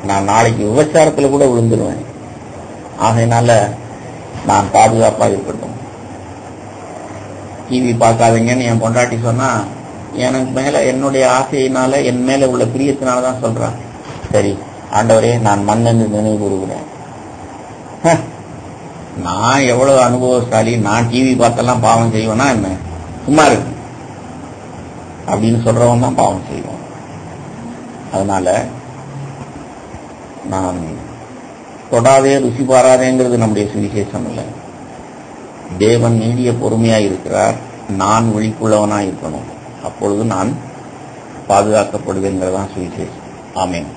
S1: நான் நாளைக்கு விபச்சாரத்துல கூட விழுந்துருவேன். ஆகையினால நான் பாதுகாப்பா இருக்கட்டும். டிவி பார்க்காதீங்கன்னு என் பொண்டாட்டி சொன்னா எனக்கு மேல என்னுடைய ஆசையினால, என் மேல உள்ள பிரியத்தினாலதான் சொல்றான். சரி ஆண்டவரே, நான் மண்ணென்று நினைவு கூறுகிறேன். நான் எவ்வளவு அனுபவசாலி, நான் டிவி பார்த்தெல்லாம் பாவம் செய்வேனா என்ன? சும்மா இருக்கு அப்படின்னு சொல்றவன் தான் பாவம் செய்வோம். அதனால நான் தொடாதே ருசி பாராதேங்கிறது நம்முடைய சுவிசேஷம் இல்லை. தேவன் நீடிய பொறுமையாய் இருக்கிறார். நான் விழிப்புள்ளவனாய் இருக்கணும், அப்பொழுது நான் பாதுகாக்கப்படுவேங்கிறதான் சுவிசேஷம். ஆமென்.